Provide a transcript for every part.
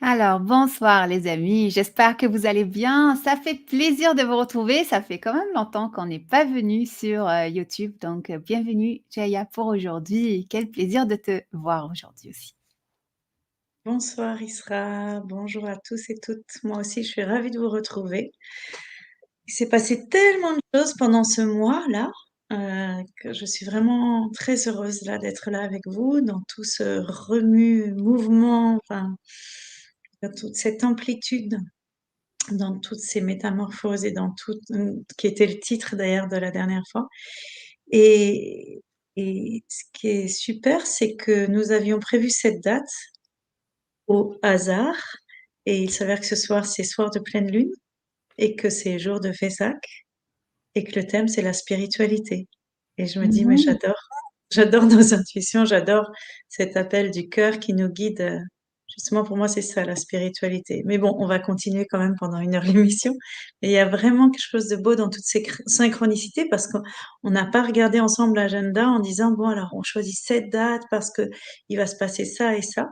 Alors, bonsoir les amis, j'espère que vous allez bien. Ça fait plaisir de vous retrouver. Ça fait quand même longtemps qu'on n'est pas venu sur YouTube. Donc, bienvenue Jaya pour aujourd'hui. Quel plaisir de te voir aujourd'hui aussi. Bonsoir Isra, bonjour à tous et toutes. Moi aussi, je suis ravie de vous retrouver. Il s'est passé tellement de choses pendant ce mois-là que je suis vraiment très heureuse là d'être là avec vous dans tout ce mouvement, enfin, dans toute cette amplitude, dans toutes ces métamorphoses et dans tout, qui était le titre d'ailleurs de la dernière fois. Et, et ce qui est super, c'est que nous avions prévu cette date au hasard. Et il s'avère que ce soir, c'est soir de pleine lune et que c'est jour de Vesak et que le thème, c'est la spiritualité. Et je me dis, mais Mhm. j'adore nos intuitions, j'adore cet appel du cœur qui nous guide. Justement, pour moi, c'est ça, la spiritualité. Mais bon, on va continuer quand même pendant 1 heure l'émission. Et il y a vraiment quelque chose de beau dans toutes ces synchronicités parce qu'on n'a pas regardé ensemble l'agenda en disant, bon, alors on choisit cette date parce que il va se passer ça et ça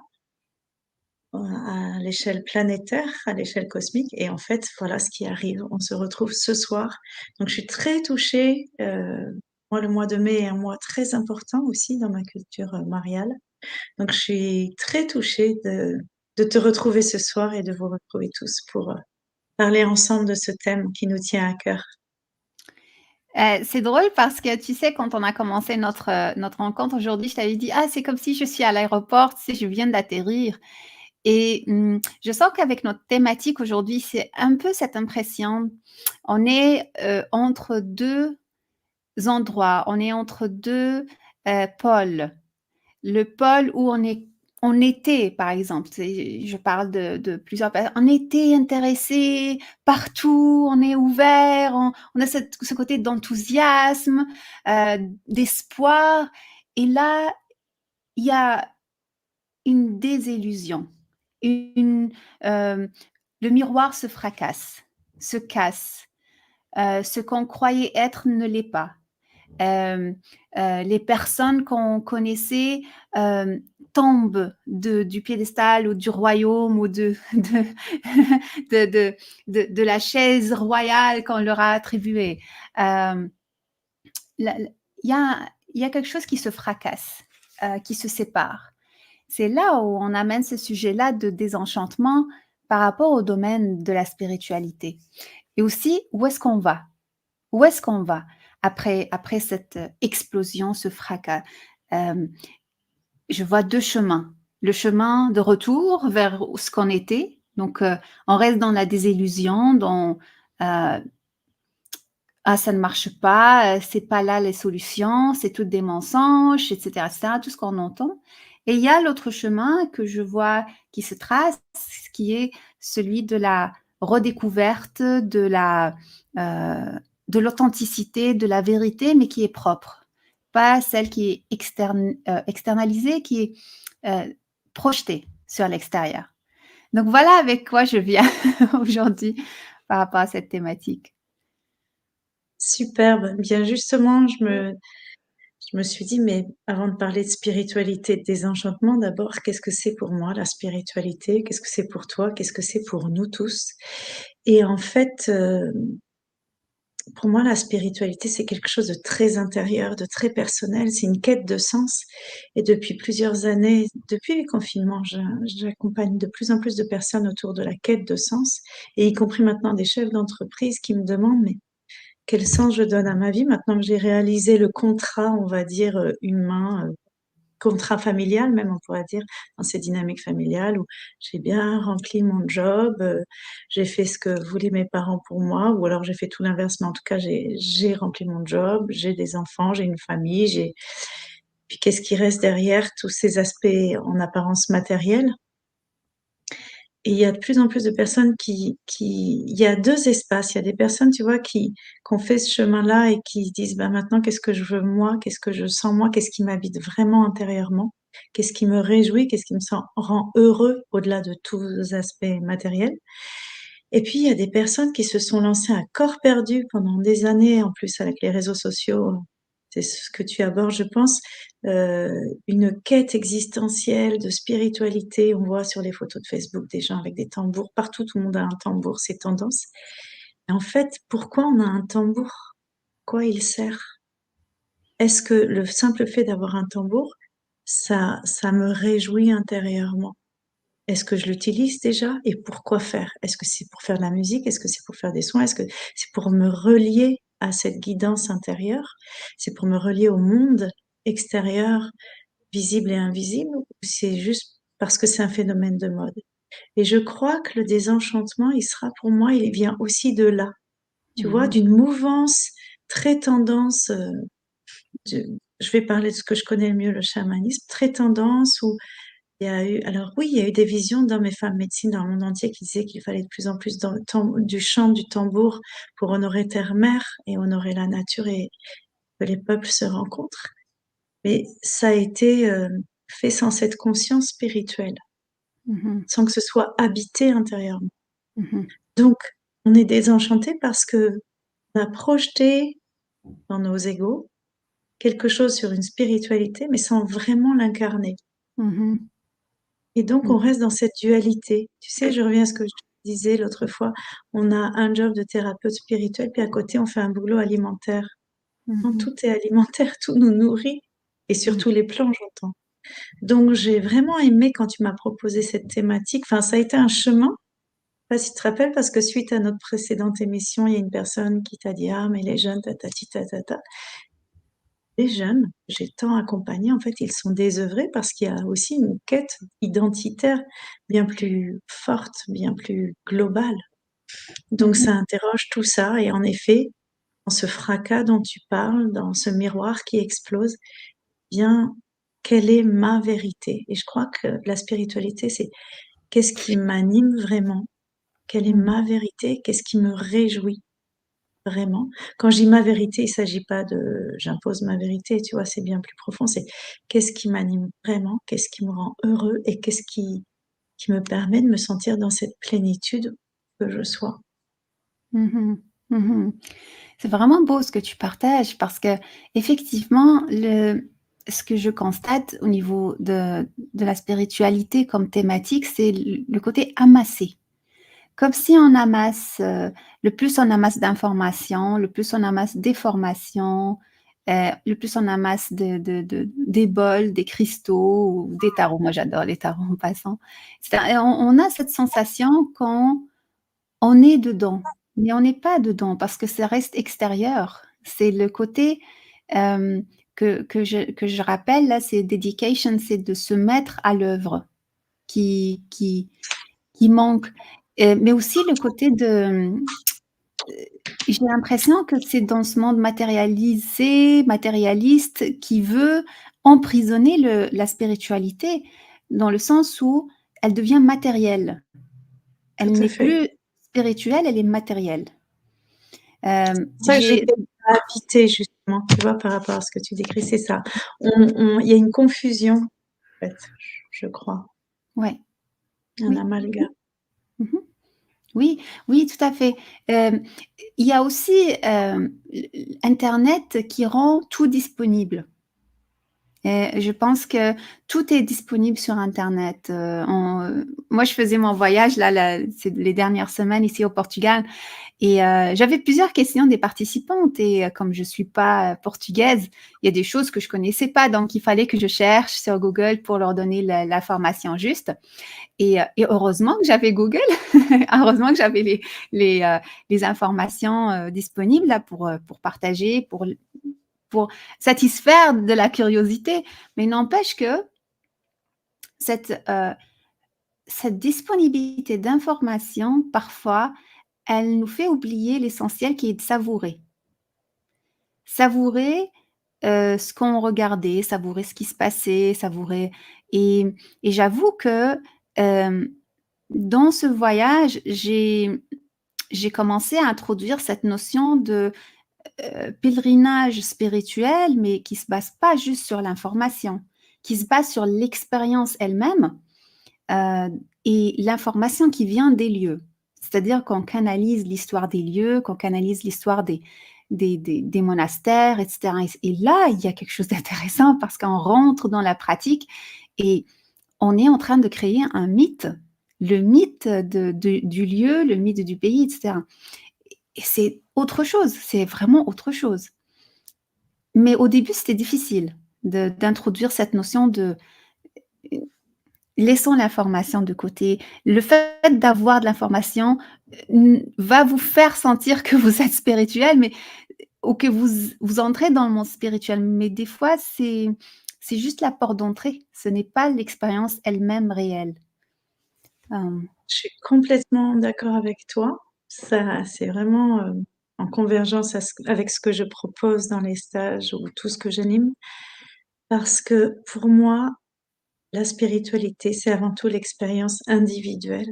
à l'échelle planétaire, à l'échelle cosmique. Et en fait, voilà ce qui arrive. On se retrouve ce soir. Donc, je suis très touchée. Moi, le mois de mai est un mois très important aussi dans ma culture mariale. Donc, je suis très touchée de te retrouver ce soir et de vous retrouver tous pour parler ensemble de ce thème qui nous tient à cœur. C'est drôle parce que tu sais, quand on a commencé notre rencontre aujourd'hui, je t'avais dit, ah, c'est comme si je suis à l'aéroport, tu sais, je viens d'atterrir. Et je sens qu'avec notre thématique aujourd'hui, c'est un peu cette impression. On est entre deux endroits, on est entre deux pôles. Le pôle où on était, par exemple, je parle de plusieurs personnes, on était intéressés partout, on est ouvert, on a ce côté d'enthousiasme, d'espoir. Et là, il y a une désillusion. Une, euh, le miroir se fracasse, se casse. Ce qu'on croyait être ne l'est pas. Euh, les personnes qu'on connaissait euh, tombent du piédestal ou du royaume ou de, de, de la chaise royale qu'on leur a attribuée. Euh, Il y a quelque chose qui se fracasse, qui se sépare. C'est là où on amène ce sujet-là de désenchantement par rapport au domaine de la spiritualité. Et aussi, où est-ce qu'on va? Où est-ce qu'on va après cette explosion, ce fracas? Euh, je vois deux chemins. Le chemin de retour vers ce qu'on était. Donc, on reste dans la désillusion, dans ah, ça ne marche pas, c'est pas là les solutions, c'est toutes des mensonges, etc., etc., tout ce qu'on entend. Et il y a l'autre chemin que je vois qui se trace, qui est celui de la redécouverte, de l'authenticité, de la vérité, mais qui est propre. Pas celle qui est externalisée, qui est euh, projetée sur l'extérieur. Donc voilà avec quoi je viens aujourd'hui par rapport à cette thématique. Superbe. Bien justement, je me suis dit, mais avant de parler de spiritualité, de désenchantement, d'abord, qu'est-ce que c'est pour moi la spiritualité? Qu'est-ce que c'est pour toi? Qu'est-ce que c'est pour nous tous? Et en fait, pour moi, la spiritualité, c'est quelque chose de très intérieur, de très personnel. C'est une quête de sens. Et depuis plusieurs années, depuis les confinements, j'accompagne de plus en plus de personnes autour de la quête de sens, et y compris maintenant des chefs d'entreprise qui me demandent, mais quel sens je donne à ma vie maintenant que j'ai réalisé le contrat, on va dire, humain, contrat familial même, on pourrait dire, dans ces dynamiques familiales où j'ai bien rempli mon job, j'ai fait ce que voulaient mes parents pour moi, ou alors j'ai fait tout l'inverse, mais en tout cas, j'ai rempli mon job, j'ai des enfants, j'ai une famille, j'ai puis qu'est-ce qui reste derrière tous ces aspects en apparence matériels? Et il y a de plus en plus de personnes il y a 2 espaces. Il y a des personnes, tu vois, qui ont fait ce chemin-là et qui se disent: «Bah, maintenant, qu'est-ce que je veux moi? Qu'est-ce que je sens moi? Qu'est-ce qui m'habite vraiment intérieurement? Qu'est-ce qui me réjouit? Qu'est-ce qui me rend heureux au-delà de tous les aspects matériels?» Et puis, il y a des personnes qui se sont lancées à corps perdu pendant des années, en plus avec les réseaux sociaux, c'est ce que tu abordes, je pense, une quête existentielle de spiritualité. On voit sur les photos de Facebook des gens avec des tambours. Partout, tout le monde a un tambour, c'est tendance. Et en fait, pourquoi on a un tambour? Quoi il sert? Est-ce que le simple fait d'avoir un tambour, ça me réjouit intérieurement? Est-ce que je l'utilise déjà? Et pourquoi faire? Est-ce que c'est pour faire de la musique? Est-ce que c'est pour faire des soins? Est-ce que c'est pour me relier à cette guidance intérieure? C'est pour me relier au monde extérieur, visible et invisible? Ou c'est juste parce que c'est un phénomène de mode? Et je crois que le désenchantement, il sera pour moi, il vient aussi de là. Tu vois, Mmh. d'une mouvance très tendance, je vais parler de ce que je connais le mieux, le chamanisme, très tendance où il y a eu, alors oui, il y a eu des visions d'hommes et femmes médecine dans le monde entier qui disaient qu'il fallait de plus en plus du chant du tambour pour honorer terre-mère et honorer la nature et que les peuples se rencontrent. Mais ça a été fait sans cette conscience spirituelle, Mmh. sans que ce soit habité intérieurement. Mmh. Donc, on est désenchanté parce que on a projeté dans nos égos quelque chose sur une spiritualité, mais sans vraiment l'incarner. Mmh. Et donc, on Mmh. reste dans cette dualité. Tu sais, je reviens à ce que je te disais l'autre fois. On a un job de thérapeute spirituel, puis à côté, on fait un boulot alimentaire. Non, Mmh. tout est alimentaire, tout nous nourrit. Et sur Mmh. tous les plans, j'entends. Donc, j'ai vraiment aimé quand tu m'as proposé cette thématique. Enfin, ça a été un chemin. Je sais pas si tu te rappelles, parce que suite à notre précédente émission, il y a une personne qui t'a dit, ah, mais les jeunes, tatati, tatata. Les jeunes, j'ai tant accompagné, en fait, ils sont désœuvrés parce qu'il y a aussi une quête identitaire bien plus forte, bien plus globale. Donc, Mmh. ça interroge tout ça. Et en effet, dans ce fracas dont tu parles, dans ce miroir qui explose, bien, quelle est ma vérité? Et je crois que la spiritualité, c'est qu'est-ce qui m'anime vraiment? Quelle est Mmh. ma vérité? Qu'est-ce qui me réjouit vraiment? Quand je dis ma vérité, il s'agit pas de j'impose ma vérité, tu vois, c'est bien plus profond. C'est qu'est-ce qui m'anime vraiment? Qu'est-ce qui me rend heureux? Et qu'est-ce qui me permet de me sentir dans cette plénitude que je sois? Mmh. Mmh. C'est vraiment beau ce que tu partages parce qu'effectivement, ce que je constate au niveau de la spiritualité comme thématique, c'est le côté amassé. Comme si on amasse, le plus on amasse d'informations, le plus on amasse d'informations, le plus on amasse des bols, des cristaux ou des tarots. Moi, j'adore les tarots en passant. On a cette sensation qu'on on est dedans, mais on n'est pas dedans parce que ça reste extérieur. C'est le côté, que je rappelle là, c'est dedication, c'est de se mettre à l'œuvre qui manque. Mais aussi le côté j'ai l'impression que c'est dans ce monde matérialisé, matérialiste qui veut emprisonner la spiritualité, dans le sens où elle devient matérielle. Tout Elle à n'est fait. plus spirituelle, elle est matérielle. C'est ça que J'ai j'étais à habiter justement, tu vois, par rapport à ce que tu décris, c'est ça. Il y a une confusion, en fait, je crois, Ouais, un oui. amalgame. Mmh. Oui, oui, tout à fait. Hem, il y a aussi, internet qui rend tout disponible. Je pense que tout est disponible sur internet. Moi, je faisais mon voyage là, c'est les dernières semaines ici au Portugal et j'avais plusieurs questions des participantes et comme je suis pas portugaise, il y a des choses que je connaissais pas, donc il fallait que je cherche sur Google pour leur donner l'information juste et heureusement que j'avais Google, heureusement que j'avais les informations, disponibles là pour partager, pour satisfaire de la curiosité. Mais il n'empêche que cette, cette disponibilité d'informations, parfois, elle nous fait oublier l'essentiel qui est de savourer. Savourer, ce qu'on regardait, savourer ce qui se passait, savourer et et j'avoue que, hem, dans ce voyage, j'ai commencé à introduire cette notion de, pèlerinage spirituel, mais qui se base pas juste sur l'information, qui se base sur l'expérience elle-même, et l'information qui vient des lieux. C'est-à-dire qu'on canalise l'histoire des lieux, qu'on canalise l'histoire des monastères, etc. Et là, il y a quelque chose d'intéressant parce qu'on rentre dans la pratique et on est en train de créer un mythe, le mythe du lieu, le mythe du pays, etc. Et c'est autre chose, c'est vraiment autre chose. Mais au début, c'était difficile d'introduire cette notion de laissons l'information de côté. Le fait d'avoir de l'information va vous faire sentir que vous êtes spirituel, mais ou que vous entrez dans le monde spirituel. Mais des fois, c'est juste la porte d'entrée. Ce n'est pas l'expérience elle-même réelle. Je suis complètement d'accord avec toi. Ça, c'est vraiment en convergence avec ce que je propose dans les stages ou tout ce que j'anime. Parce que pour moi, la spiritualité, c'est avant tout l'expérience individuelle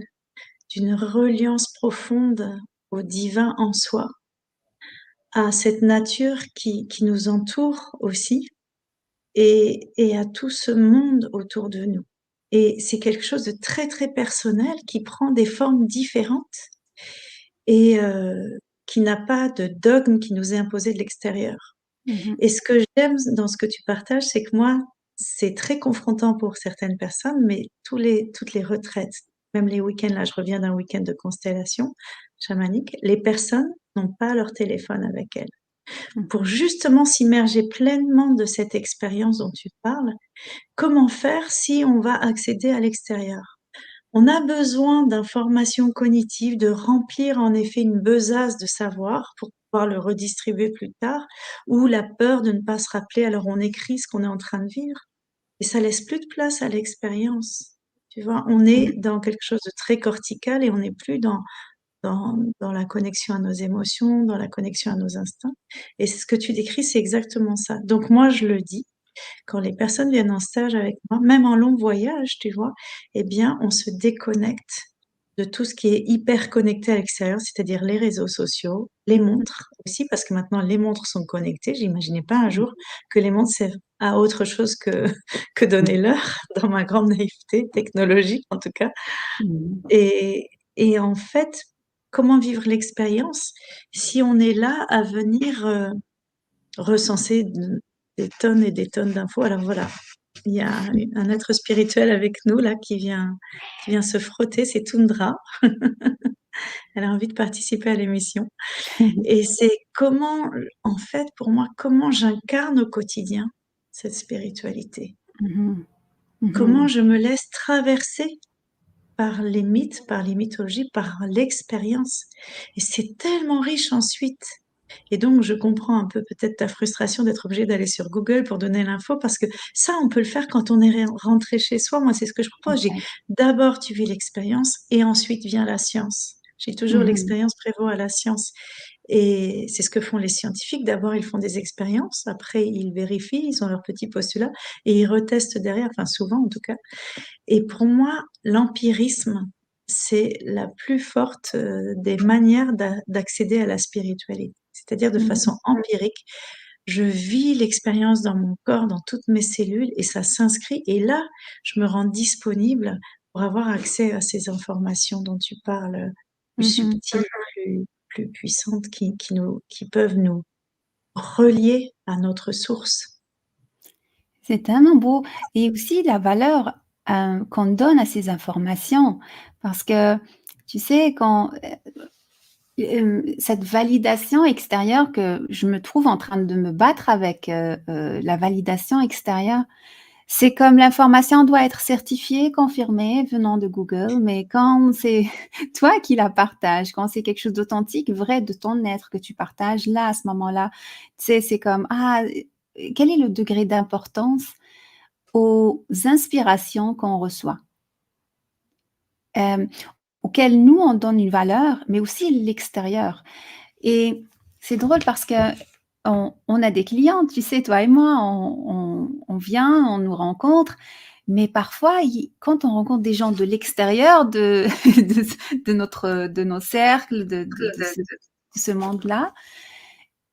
d'une reliance profonde au divin en soi, à cette nature qui nous entoure aussi et à tout ce monde autour de nous. Et c'est quelque chose de très, très personnel qui prend des formes différentes et qui n'a pas de dogme qui nous est imposé de l'extérieur. Mhm. Et ce que j'aime dans ce que tu partages, c'est que moi, c'est très confrontant pour certaines personnes, mais toutes les retraites, même les week-ends, là, je reviens d'un week-end de constellation chamanique, les personnes n'ont pas leur téléphone avec elles. Pour justement s'immerger pleinement de cette expérience dont tu parles, comment faire si on va accéder à l'extérieur? On a besoin d'informations cognitives, de remplir en effet une besace de savoir pour pouvoir le redistribuer plus tard, ou la peur de ne pas se rappeler, alors on écrit ce qu'on est en train de vivre, et ça laisse plus de place à l'expérience. Tu vois, on est dans quelque chose de très cortical et on n'est plus dans la connexion à nos émotions, dans la connexion à nos instincts. Et ce que tu décris, c'est exactement ça. Donc moi, je le dis, quand les personnes viennent en stage avec moi, même en long voyage, tu vois, eh bien, on se déconnecte de tout ce qui est hyper connecté à l'extérieur, c'est-à-dire les réseaux sociaux, les montres aussi, parce que maintenant les montres sont connectées. J'imaginais pas un jour que les montres servent à autre chose que, que donner l'heure, dans ma grande naïveté technologique en tout cas. Et, et en fait, comment vivre l'expérience si on est là à venir recenser des tonnes et des tonnes d'infos? Alors voilà, il y a un être spirituel avec nous là qui vient se frotter, c'est Tundra. Elle a envie de participer à l'émission. Et c'est comment, en fait, pour moi, comment j'incarne au quotidien cette spiritualité. Mhm. Comment Mhm. je me laisse traverser par les mythes, par les mythologies, par l'expérience. Et c'est tellement riche ensuite. Et donc, je comprends un peu peut-être ta frustration d'être obligé d'aller sur Google pour donner l'info, parce que ça, on peut le faire quand on est rentré chez soi. Moi, c'est ce que je propose. J'ai Exact. d'abord, tu vis l'expérience et ensuite vient la science. J'ai toujours Mhm. l'expérience prévaut à la science. Et c'est ce que font les scientifiques. D'abord, ils font des expériences. Après, ils vérifient. Ils ont leurs petits postulats et ils retestent derrière. Enfin, souvent, en tout cas. Et pour moi, l'empirisme, c'est la plus forte des manières d'accéder à la spiritualité. C'est-à-dire de façon Mhm. empirique, je vis l'expérience dans mon corps, dans toutes mes cellules, et ça s'inscrit. Et là, je me rends disponible pour avoir accès à ces informations dont tu parles, plus Mhm. subtiles, plus puissantes, qui peuvent nous relier à notre source. C'est tellement beau et aussi la valeur, qu'on donne à ces informations parce que, tu sais, quand, cette validation extérieure que je me trouve en train de me battre avec, la validation extérieure, c'est comme l'information doit être certifiée, confirmée, venant de Google, mais quand c'est toi qui la partages, quand c'est quelque chose d'authentique, vrai de ton être que tu partages, là, à ce moment-là, tu sais, c'est comme: «Ah, quel est le degré d'importance aux inspirations qu'on reçoit, hem, auxquelles nous on donne une valeur, mais aussi l'extérieur. Et c'est drôle parce que on a des clients, tu sais, toi et moi, on vient, on nous rencontre, mais parfois, quand on rencontre des gens de l'extérieur de nos cercles, de ce monde-là,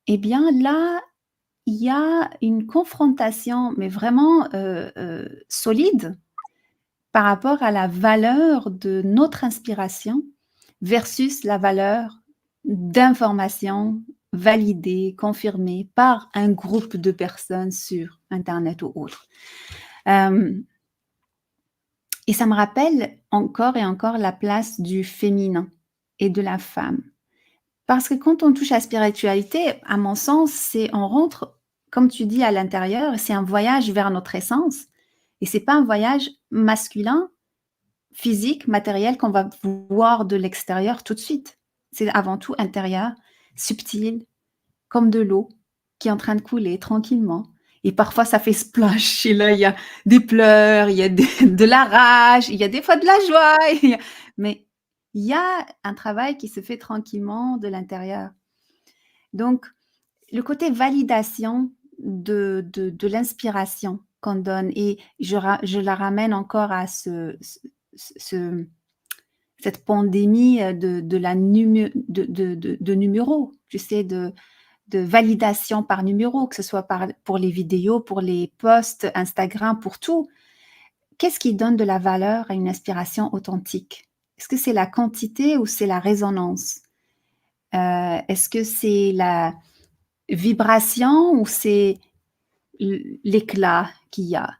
eh bien là, il y a une confrontation, mais vraiment solide par rapport à la valeur de notre inspiration versus la valeur d'information validé, confirmé par un groupe de personnes sur internet ou autre. Et ça me rappelle encore et encore la place du féminin et de la femme. Parce que quand on touche à la spiritualité, à mon sens, c'est on rentre, comme tu dis, à l'intérieur, c'est un voyage vers notre essence. Et c'est pas un voyage masculin, physique, matériel qu'on va voir de l'extérieur tout de suite. C'est avant tout intérieur, subtil, comme de l'eau qui est en train de couler tranquillement. Et parfois, ça fait splash. Et là, il y a des pleurs, il y a de la rage, il y a des fois de la joie. Mais il y a un travail qui se fait tranquillement de l'intérieur. Donc, le côté validation de l'inspiration qu'on donne, et je la ramène encore à cette pandémie de numéros, tu sais, de validation par numéro, que ce soit pour les vidéos, pour les posts Instagram, pour tout. Qu'est-ce qui donne de la valeur à une inspiration authentique? Est-ce que c'est la quantité ou c'est la résonance? Est-ce que c'est la vibration ou c'est l'éclat qu'il y a?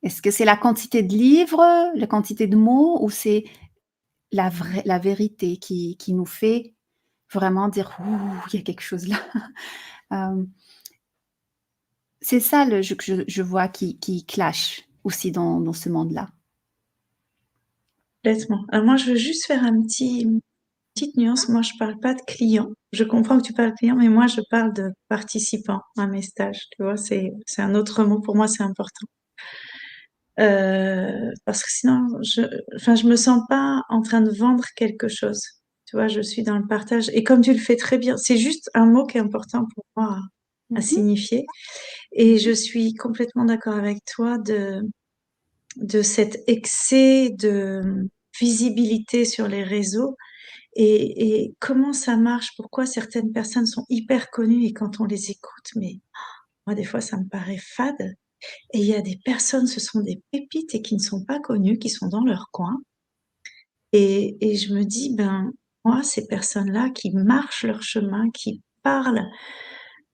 Est-ce que c'est la quantité de livres, la quantité de mots, ou c'est la vérité qui nous fait vraiment dire: «Ouh, il y a quelque chose là». C'est ça que je vois qui clash aussi dans ce monde-là. Complètement. Alors moi, je veux juste faire une petite nuance. Moi, je parle pas de clients. Je comprends que tu parles de clients, mais moi, je parle de participants à mes stages. Tu vois, c'est un autre mot. Pour moi, c'est important. Parce que sinon, je me sens pas en train de vendre quelque chose. Tu vois, je suis dans le partage. Et comme tu le fais très bien, c'est juste un mot qui est important pour moi à Mmh. signifier. Et je suis complètement d'accord avec toi de cet excès de visibilité sur les réseaux et comment ça marche, pourquoi certaines personnes sont hyper connues et quand on les écoute, mais moi, des fois, ça me paraît fade. Et il y a des personnes, ce sont des pépites et qui ne sont pas connues, qui sont dans leur coin. Et je me dis, ben, moi, ces personnes-là qui marchent leur chemin, qui parlent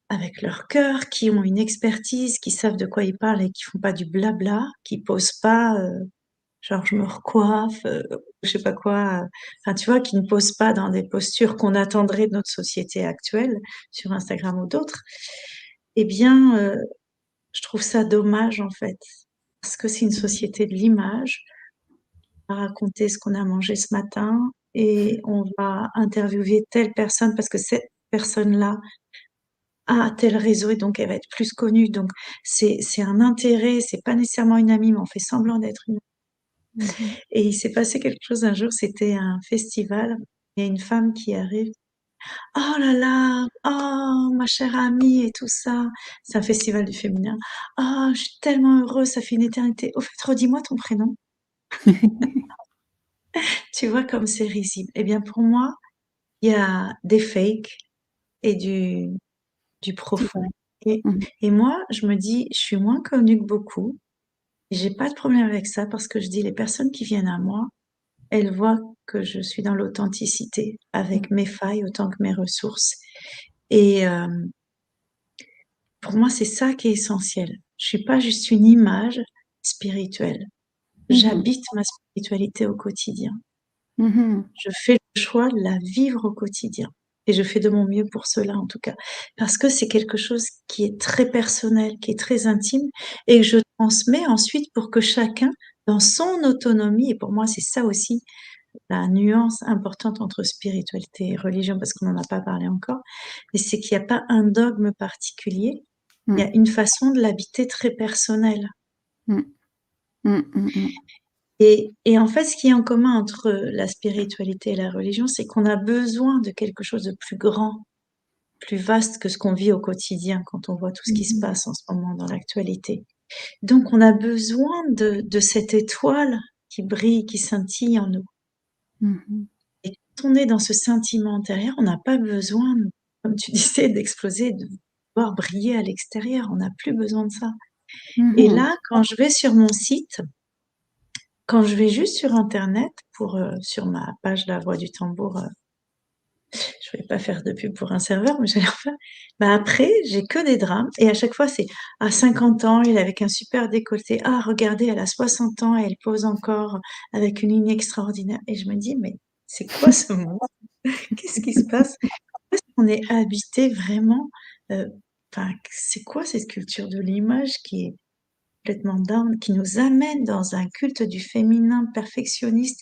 avec leur cœur, qui ont une expertise, qui savent de quoi ils parlent et qui font pas du blabla, qui posent pas, genre je me recoiffe, je sais pas quoi, enfin tu vois, qui ne posent pas dans des postures qu'on attendrait de notre société actuelle, sur Instagram ou d'autres. Eh bien, je trouve ça dommage en fait, parce que c'est une société de l'image. On va raconter ce qu'on a mangé ce matin et on va interviewer telle personne parce que cette personne-là a tel réseau et donc elle va être plus connue. Donc c'est un intérêt, c'est pas nécessairement une amie, mais on fait semblant d'être une. Mmh. Et il s'est passé quelque chose un jour, c'était un festival. Il y a une femme qui arrive. Oh là là, oh ma chère amie et tout ça. C'est un festival du féminin. Oh, je suis tellement heureuse, ça fait une éternité. Au fait, redis-moi ton prénom. Tu vois comme c'est risible. Eh bien, pour moi, il y a des fakes et du C'est profond. vrai. Et, Mmh. et moi, je me dis, je suis moins connue que beaucoup. Et j'ai pas de problème avec ça parce que je dis, les personnes qui viennent à moi, elles voient que je suis dans l'authenticité, Mmh. avec mes failles autant que mes ressources. Et pour moi, c'est ça qui est essentiel. Je suis pas juste une image spirituelle. Mmh. J'habite ma spiritualité au quotidien. Mmh. Je fais le choix de la vivre au quotidien. Et je fais de mon mieux pour cela, en tout cas. Parce que c'est quelque chose qui est très personnel, qui est très intime, et que je transmets ensuite pour que chacun, dans son autonomie, et pour moi, c'est ça aussi, la nuance importante entre spiritualité et religion, parce qu'on n'en a pas parlé encore, mais c'est qu'il n'y a pas un dogme particulier, il y Mmh. a une façon de l'habiter très personnelle. Mmh. Mmh. Mmh. Mmh. Et en fait, ce qui est en commun entre la spiritualité et la religion, c'est qu'on a besoin de quelque chose de plus grand, plus vaste que ce qu'on vit au quotidien quand on voit tout ce qui se Mmh. passe en ce moment dans l'actualité. Donc, on a besoin de cette étoile qui brille, qui scintille en nous. Mmh. Et quand on est dans ce scintillement intérieur, on n'a pas besoin, comme tu disais, d'exploser, de voir briller à l'extérieur. On n'a plus besoin de ça. Et Mmh. là, quand je vais sur mon site, quand je vais juste sur internet pour, sur ma page La Voix du Tambour, je vais pas faire de pub pour un serveur, mais j'allais en faire. Bah, après, j'ai que des drames et à chaque fois, c'est: «À 50 ans, il est avec un super décolleté. Ah regardez, elle a 60 ans et elle pose encore avec une ligne extraordinaire» et je me dis: «Mais c'est quoi ce monde? Qu'est-ce qui se passe?» Est-ce qu'on est habité vraiment, heu, enfin, c'est quoi cette culture de l'image qui est complètement dingue, qui nous amène dans un culte du féminin perfectionniste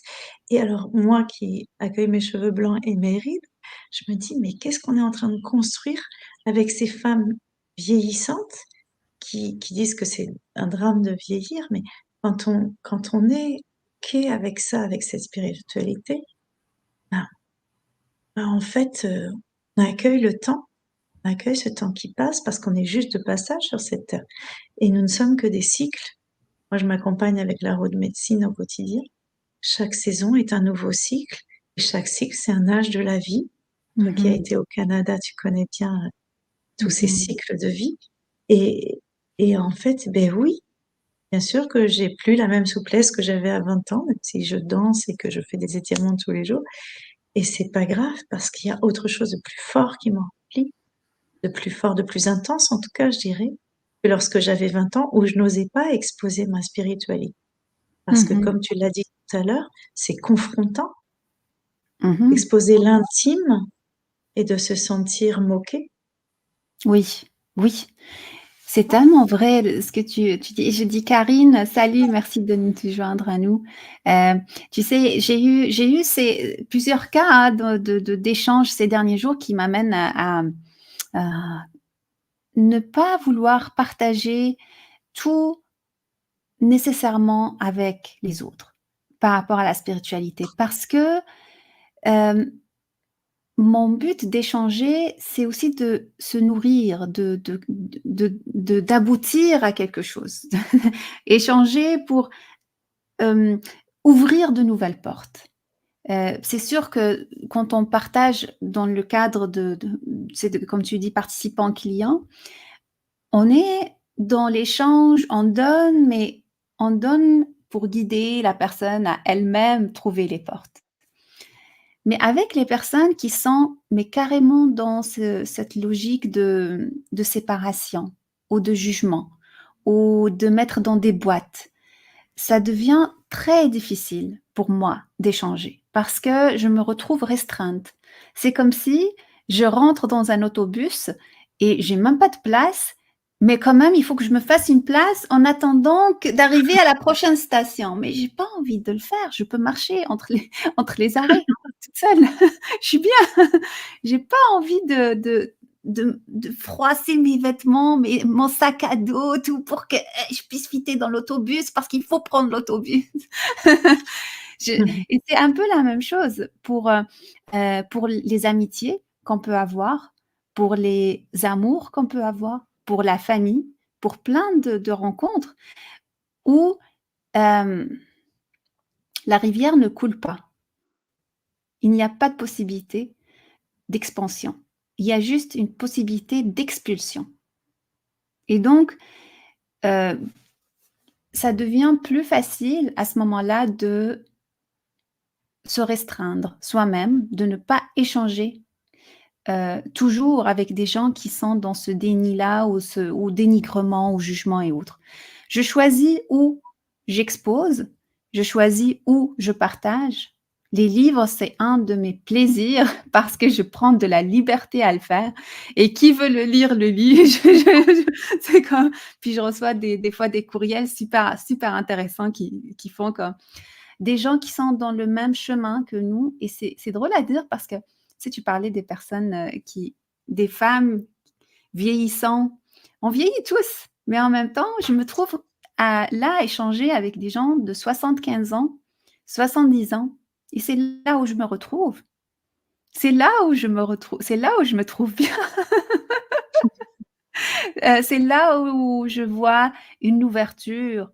et alors moi qui accueille mes cheveux blancs et mes rides, je me dis: «Mais qu'est-ce qu'on est en train de construire avec ces femmes vieillissantes qui disent que c'est un drame de vieillir?» mais quand on est OK avec ça, avec cette spiritualité, ben en fait, on accueille le temps, on accueille ce temps qui passe parce qu'on est juste de passage sur cette terre et nous ne sommes que des cycles. Moi, je m'accompagne avec la roue de médecine au quotidien. Chaque saison est un nouveau cycle et chaque cycle, c'est un âge de la vie. Toi qui as Mmh. été au Canada, tu connais bien, tous ces Mmh. cycles de vie et en fait, beh, oui, bien sûr que j'ai plus la même souplesse que j'avais à 20 ans, même si je danse et que je fais des étirements tous les jours et c'est pas grave parce qu'il y a autre chose de plus fort qui m'en remplit, de plus fort, de plus intense en tout cas, je dirais, que lorsque j'avais 20 ans où je n'osais pas exposer ma spiritualité. Parce que Mmh. comme tu l'as dit tout à l'heure, c'est confrontant Mmh. d'exposer l'intime et de se sentir moqué. Oui, oui. C'est tellement vrai ce que tu dis. Et je dis: «Karine, salut, merci de te joindre à nous». Tu sais, j'ai eu plusieurs cas, hein, d'échanges ces derniers jours qui m'amènent à ne pas vouloir partager tout nécessairement avec les autres, par rapport à la spiritualité. Parce que, hem, mon but d'échanger, c'est aussi de se nourrir, d'aboutir à quelque chose. Échanger pour, hem, ouvrir de nouvelles portes. C'est sûr que quand on partage dans le cadre comme tu dis, participant-client, on est dans l'échange, on donne, mais on donne pour guider la personne à elle-même trouver les portes. Mais avec les personnes qui sont mais carrément dans cette logique de séparation ou de jugement ou de mettre dans des boîtes, ça devient très difficile pour moi d'échanger parce que je me retrouve restreinte. C'est comme si je rentre dans un autobus et j'ai même pas de place, mais quand même, il faut que je me fasse une place en attendant d'arriver à la prochaine station. Mais j'ai pas envie de le faire. Je peux marcher entre les arrêts toute seule. Je suis bien. J'ai pas envie de froisser mes vêtements, mon sac à dos, tout pour que je puisse fitter dans l'autobus parce qu'il faut prendre l'autobus. Mmh. Et c'est un peu la même chose pour les amitiés qu'on peut avoir, pour les amours qu'on peut avoir, pour la famille, pour plein de rencontres où euh, la rivière ne coule pas. Il n'y a pas de possibilité d'expansion. Il y a juste une possibilité d'expulsion. Et donc, euh, ça devient plus facile à ce moment-là de se restreindre soi-même, de ne pas échanger toujours avec des gens qui sont dans ce déni-là ou dénigrement ou jugement et autres. Je choisis où j'expose, je choisis où je partage. Les livres, c'est un de mes plaisirs parce que je prends de la liberté à le faire. Et qui veut le lire, le lit. C'est comme... Puis je reçois des fois des courriels super, super intéressants qui font comme des gens qui sont dans le même chemin que nous. Et c'est drôle à dire parce que, tu sais, tu parlais des personnes des femmes vieillissant. On vieillit tous, mais en même temps, je me trouve là à échanger avec des gens de 75 ans, 70 ans. Et c'est là où je me retrouve. C'est là où je me retrouve. C'est là où je me trouve bien. C'est là où je vois une ouverture,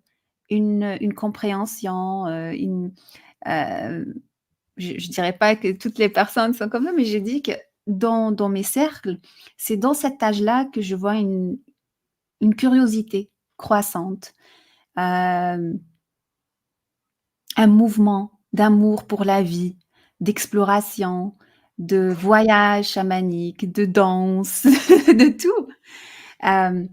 une compréhension, euh, je dirais pas que toutes les personnes sont comme ça, mais j'ai dit que dans mes cercles, c'est dans cet âge-là que je vois une curiosité croissante, euh, un mouvement d'amour pour la vie, d'exploration, de voyages chamaniques, de danse, de tout. Euh,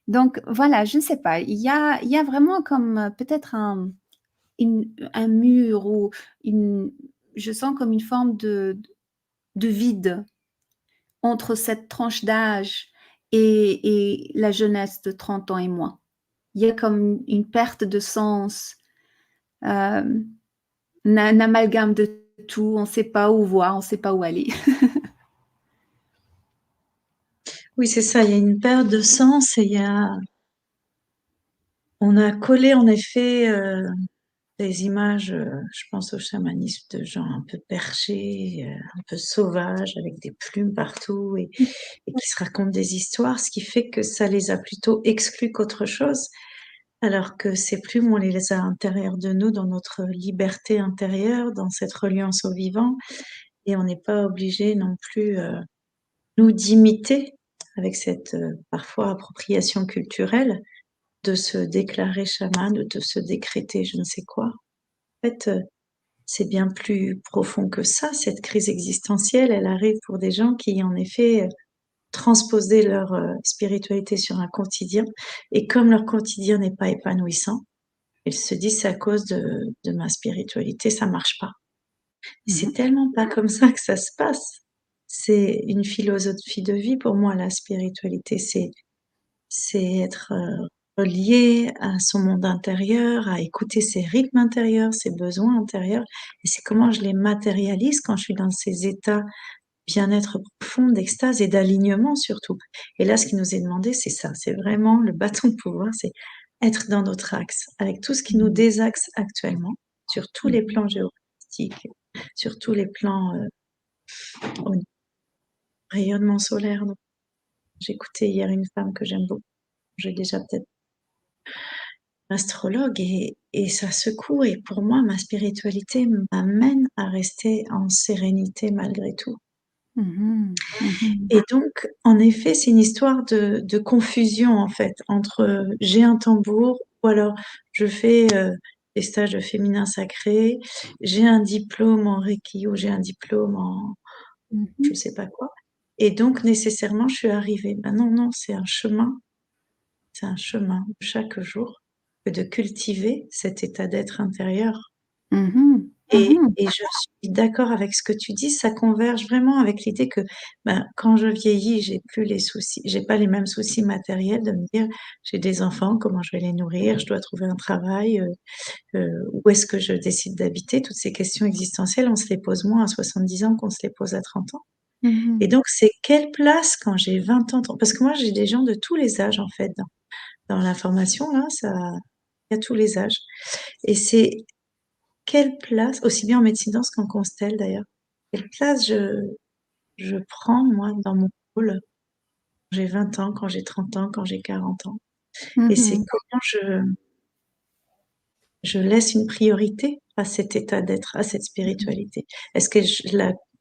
donc voilà, je ne sais pas, il y a vraiment comme peut-être un mur ou je sens comme une forme de vide entre cette tranche d'âge et la jeunesse de 30 ans et moi. Il y a comme une perte de sens, un amalgame de tout, on ne sait pas où voir, on ne sait pas où aller. Oui, c'est ça, il y a une perte de sens et on a collé en effet des images, je pense au chamanisme de gens un peu perchés, un peu sauvages, avec des plumes partout et qui se racontent des histoires, ce qui fait que ça les a plutôt exclus qu'autre chose, alors que ces plumes, on les a à l'intérieur de nous, dans notre liberté intérieure, dans cette reliance au vivant, et on n'est pas obligé non plus, nous, d'imiter avec cette parfois appropriation culturelle, de se déclarer chaman, de se décréter je ne sais quoi. En fait, c'est bien plus profond que ça. Cette crise existentielle, elle arrive pour des gens qui, en effet, transposaient leur spiritualité sur un quotidien. Et comme leur quotidien n'est pas épanouissant, ils se disent c'est à cause de ma spiritualité, ça marche pas. C'est Mhm. tellement pas comme ça que ça se passe. C'est une philosophie de vie pour moi, la spiritualité. C'est être relié à son monde intérieur, à écouter ses rythmes intérieurs, ses besoins intérieurs. Et c'est comment je les matérialise quand je suis dans ces états bien-être profond, d'extase et d'alignement surtout. Et là, ce qui nous est demandé, c'est ça. C'est vraiment le bâton de pouvoir, c'est être dans notre axe, avec tout ce qui nous Mhm. désaxe actuellement, sur tous les Mhm. plans géopolitiques, sur tous les plans au rayonnement solaire. Donc, j'écoutais hier une femme que j'aime beaucoup, j'ai déjà peut-être astrologue et ça secoue et pour moi, ma spiritualité m'amène à rester en sérénité malgré tout. Mhm. Mhm. Et donc, en effet, c'est une histoire de confusion en fait entre j'ai un tambour ou alors je fais des stages de féminin sacré, j'ai un diplôme en Reiki ou j'ai un diplôme en je Mhm. sais pas quoi. Et donc, nécessairement, je suis arrivée. Ben non, non, c'est un chemin chaque jour que de cultiver cet état d'être intérieur. Mhm. Mhm. Et je suis d'accord avec ce que tu dis, ça converge vraiment avec l'idée que ben, quand je vieillis, j'ai plus les soucis, j'ai pas les mêmes soucis matériels de me dire j'ai des enfants, comment je vais les nourrir, je dois trouver un travail, où est-ce que je décide d'habiter, toutes ces questions existentielles, on se les pose moins à 70 ans qu'on se les pose à 30 ans. Et Mhm. donc, c'est quelle place quand j'ai 20 ans, parce que moi, j'ai des gens de tous les âges, en fait, dans la formation, là, ça, il y a tous les âges. Et c'est quelle place, aussi bien en médecine danse qu'en constelle d'ailleurs, quelle place je prends, moi, dans mon rôle, quand j'ai 20 ans, quand j'ai 30 ans, quand j'ai 40 ans. Et c'est Mhm. comment je laisse une priorité à cet état d'être, à cette spiritualité. Est-ce que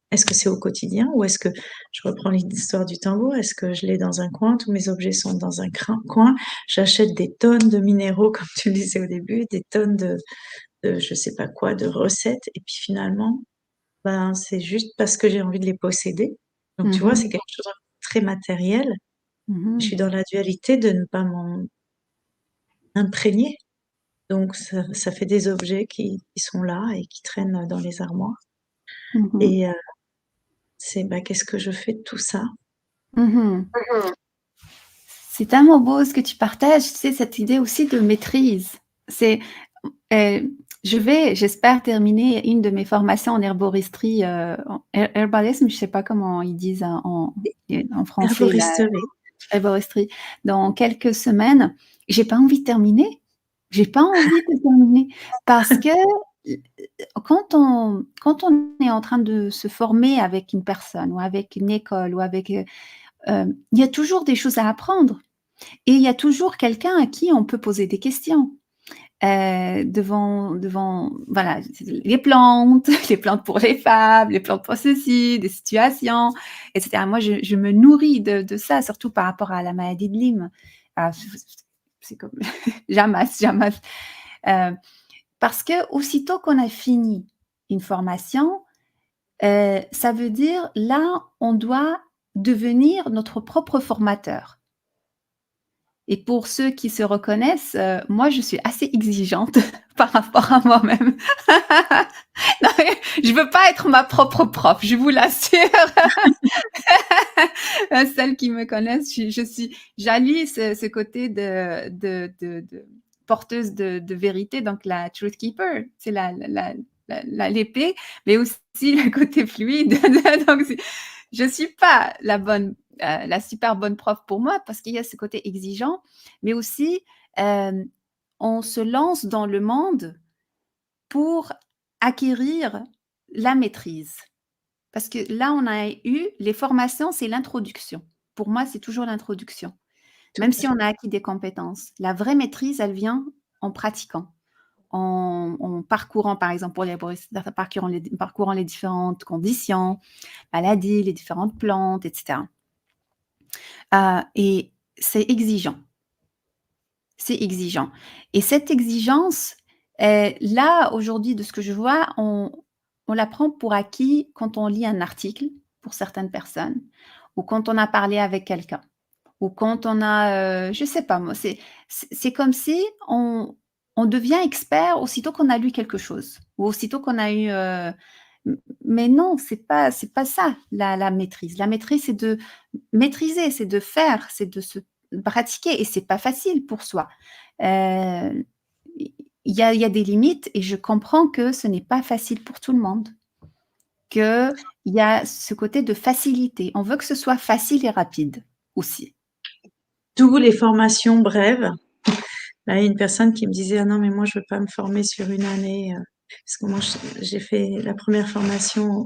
est-ce que c'est au quotidien ou est-ce que je reprends l'histoire du tambour? Est-ce que je l'ai dans un coin? Tous mes objets sont dans un coin. J'achète des tonnes de minéraux, comme tu le disais au début, des tonnes de je sais pas quoi, de recettes. Et puis finalement, ben, c'est juste parce que j'ai envie de les posséder. Donc tu vois, c'est Mhm. quelque chose de très matériel. Je suis Mhm. dans la dualité de ne pas m'en imprégner. Donc ça fait des objets qui sont là et qui traînent dans les armoires. Mhm. Et c'est bah, qu'est-ce que je fais de tout ça? Mhm. C'est tellement beau ce que tu partages, tu sais, cette idée aussi de maîtrise. C'est, euh, j'espère terminer une de mes formations en herboristerie, en herbalisme, je sais pas comment ils disent en français, la Herboristerie. herboristerie, dans quelques semaines. J'ai pas envie de terminer. J'ai pas envie de terminer parce que quand on est en train de se former avec une personne ou avec une école ou avec, il y a toujours des choses à apprendre. Et il y a toujours quelqu'un à qui on peut poser des questions. Devant voilà, les plantes, les plantes pour les femmes, les plantes pour ceci, des situations, etc. Moi, je me nourris de ça, surtout par rapport à la maladie de Lyme. Ah, c'est comme j'amasse, j'amasse. Parce que aussitôt qu'on a fini une formation, Ça veut dire, là, on doit devenir notre propre formateur. Et pour ceux qui se reconnaissent, moi, je suis assez exigeante par rapport à moi-même. Non, je veux pas être ma propre prof, je vous l'assure. Celles qui me connaissent, j'allie ce côté de porteuse de vérité, donc la truth keeper, c'est l'épée, mais aussi le côté fluide. Donc, je suis pas la super bonne prof pour moi parce qu'il y a ce côté exigeant, mais aussi on se lance dans le monde pour acquérir la maîtrise. Parce que là, on a eu les formations, c'est l'introduction. Pour moi, c'est toujours l'introduction. Tout Même à si on fait. a acquis des compétences, la vraie maîtrise, elle vient en pratiquant, en parcourant, par exemple, parcourant les différentes conditions, maladies, les différentes plantes, etc. Et c'est exigeant. C'est exigeant. Et cette exigence, là, aujourd'hui, de ce que je vois, on la prend pour acquis quand on lit un article, pour certaines personnes, ou quand on a parlé avec quelqu'un, ou quand on a, je sais pas moi, c'est comme si on devient expert aussitôt qu'on a lu quelque chose, ou aussitôt qu'on a eu, mais non, c'est pas ça la maîtrise. La maîtrise, c'est de maîtriser, c'est de faire, c'est de se pratiquer et c'est pas facile pour soi. Il y a des limites et je comprends que ce n'est pas facile pour tout le monde, qu'il y a ce côté de facilité. On veut que ce soit facile et rapide aussi. D'où les formations brèves. Là, il y a une personne qui me disait: «Ah non, mais moi, je veux pas me former sur une année», parce que moi, j'ai fait la première formation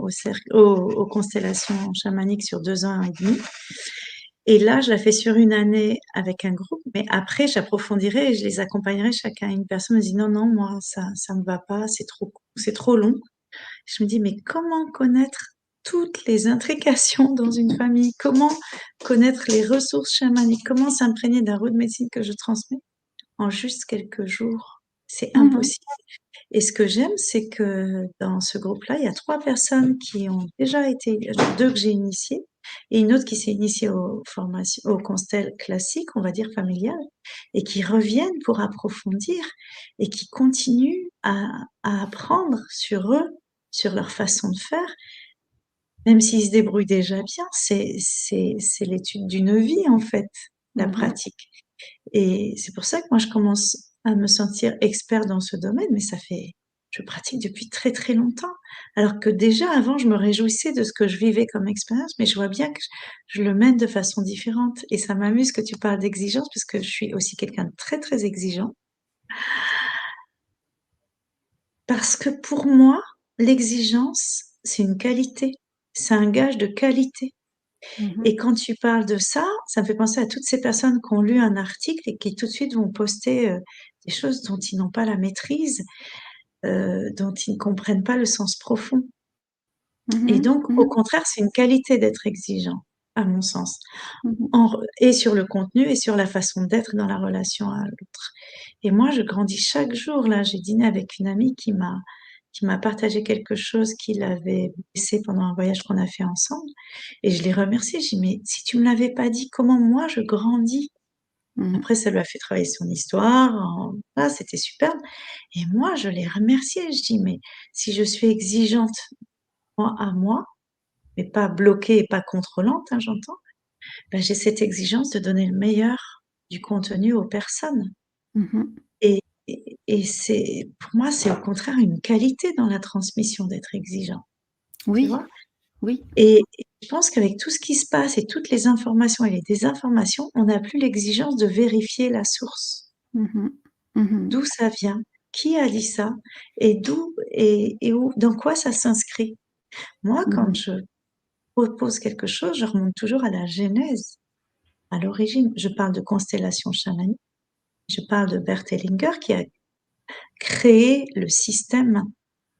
aux constellations chamaniques sur 2 ans et demi. Et là, je la fais sur une année avec un groupe, mais après, j'approfondirai et je les accompagnerai chacun. Une personne me dit: «Non, non, moi, ça me va pas, c'est trop long». Je me dis: «Mais comment connaître toutes les intrications dans une famille? Comment connaître les ressources chamaniques? Comment s'imprégner d'un root de médecine que je transmets en juste quelques jours? C'est Mmh. impossible». Et ce que j'aime, c'est que dans ce groupe-là, il y a 3 personnes qui ont déjà été, 2 que j'ai initiées et une autre qui s'est initiée aux constelles classiques, on va dire familiales, et qui reviennent pour approfondir et qui continuent à apprendre sur eux, sur leur façon de faire, même s'ils se débrouillent déjà bien. C'est l'étude d'une vie, en fait, la Mmh. pratique. Et c'est pour ça que moi, je commence à me sentir expert dans ce domaine, mais je pratique depuis très, très longtemps. Alors que déjà avant, je me réjouissais de ce que je vivais comme expérience, mais je vois bien que je le mène de façon différente. Et ça m'amuse que tu parles d'exigence parce que je suis aussi quelqu'un de très, très exigeant. Parce que pour moi, l'exigence, c'est une qualité. C'est un gage de qualité. Mmh. Et quand tu parles de ça, ça me fait penser à toutes ces personnes qui ont lu un article et qui tout de suite vont poster des choses dont ils n'ont pas la maîtrise, dont ils ne comprennent pas le sens profond. Et Mmh. donc, au Mmh. contraire, c'est une qualité d'être exigeant, à mon sens, Mmh. et sur le contenu et sur la façon d'être dans la relation à l'autre. Et moi, je grandis chaque jour. Là, j'ai dîné avec une amie qui m'a partagé quelque chose qui l'avait blessée pendant un voyage qu'on a fait ensemble. Et je l'ai remerciée. J'ai dit: «Mais si tu me l'avais pas dit, comment moi je grandis?» Mmh. Après, ça lui a fait travailler son histoire, voilà, c'était superbe. Et moi, je l'ai remerciée. Je dis: «Mais si je suis exigeante, moi à moi, mais pas bloquée et pas contrôlante, hein, j'entends, ben, j'ai cette exigence de donner le meilleur du contenu aux personnes». Mmh. Et c'est pour moi, c'est au contraire une qualité dans la transmission d'être exigeant, tu Oui, vois? oui. Et je pense qu'avec tout ce qui se passe et toutes les informations et les désinformations, on n'a plus l'exigence de vérifier la source. Mmh. Mmh. D'où ça vient? Qui a dit ça? Et d'où et où dans quoi ça s'inscrit? Moi, quand Mmh. je propose quelque chose, je remonte toujours à la genèse, à l'origine. Je parle de constellation chamanique, je parle de Bert Hellinger qui a créé le système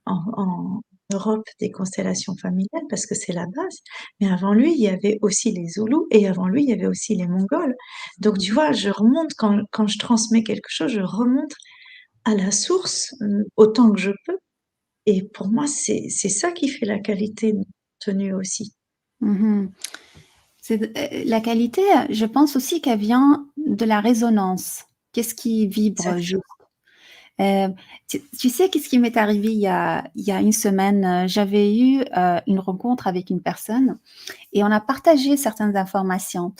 en Europe des constellations familiales parce que c'est la base. Mais avant lui, il y avait aussi les Zoulous et avant lui, il y avait aussi les Mongols. Donc tu Mmh. vois, je remonte quand je transmets quelque chose, je remonte à la source, autant que je peux. et pour moi, c'est ça qui fait la qualité de notre tenue aussi. Mmh. La qualité, je pense aussi qu'elle vient de la résonance. Qu'est-ce qui vibre juste? Exactement, Tu sais qu'est-ce qui m'est arrivé il y a une semaine? J'avais eu, une rencontre avec une personne et on a partagé certaines informations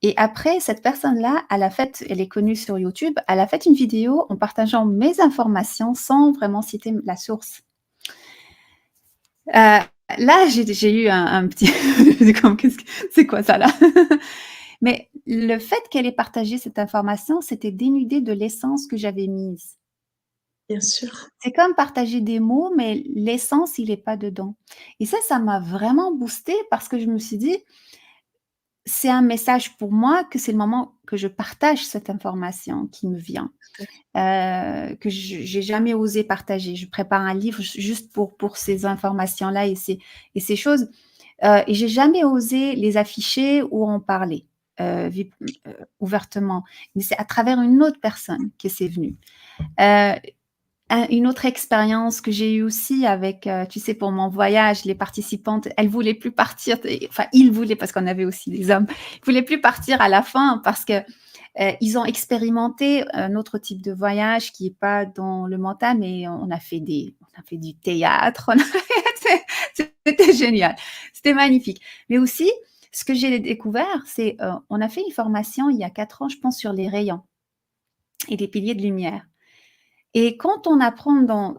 et après cette personne-là, elle est connue sur YouTube, elle a fait une vidéo en partageant mes informations sans vraiment citer la source. Là, j'ai eu un petit c'est comme qu'est-ce que c'est quoi ça là? Mais le fait qu'elle ait partagé cette information, c'était dénudé de l'essence que j'avais mise. bien sûr, C'est comme partager des mots, mais l'essence, il est pas dedans et ça m'a vraiment boostée parce que je me suis dit: «C'est un message pour moi que c'est le moment que je partage cette information qui me vient». tout à fait. Que j'ai jamais osé partager. Je prépare un livre juste pour ces informations-là et ces choses, et j'ai jamais osé les afficher ou en parler, vib ouvertement. Mais c'est à travers une autre personne que c'est venu. Heu, une autre expérience que j'ai eue aussi avec, tu sais, pour mon voyage, les participantes, elles voulaient plus partir et enfin, ils voulaient parce qu'on avait aussi des hommes, ils voulaient plus partir à la fin parce que ils ont expérimenté un autre type de voyage qui est pas dans le mental, mais on a fait du théâtre, c'était génial, c'était magnifique. Mais aussi, ce que j'ai découvert, c'est, on a fait une formation il y a 4 ans, je pense, sur les rayons et les piliers de lumière et quand on apprend dans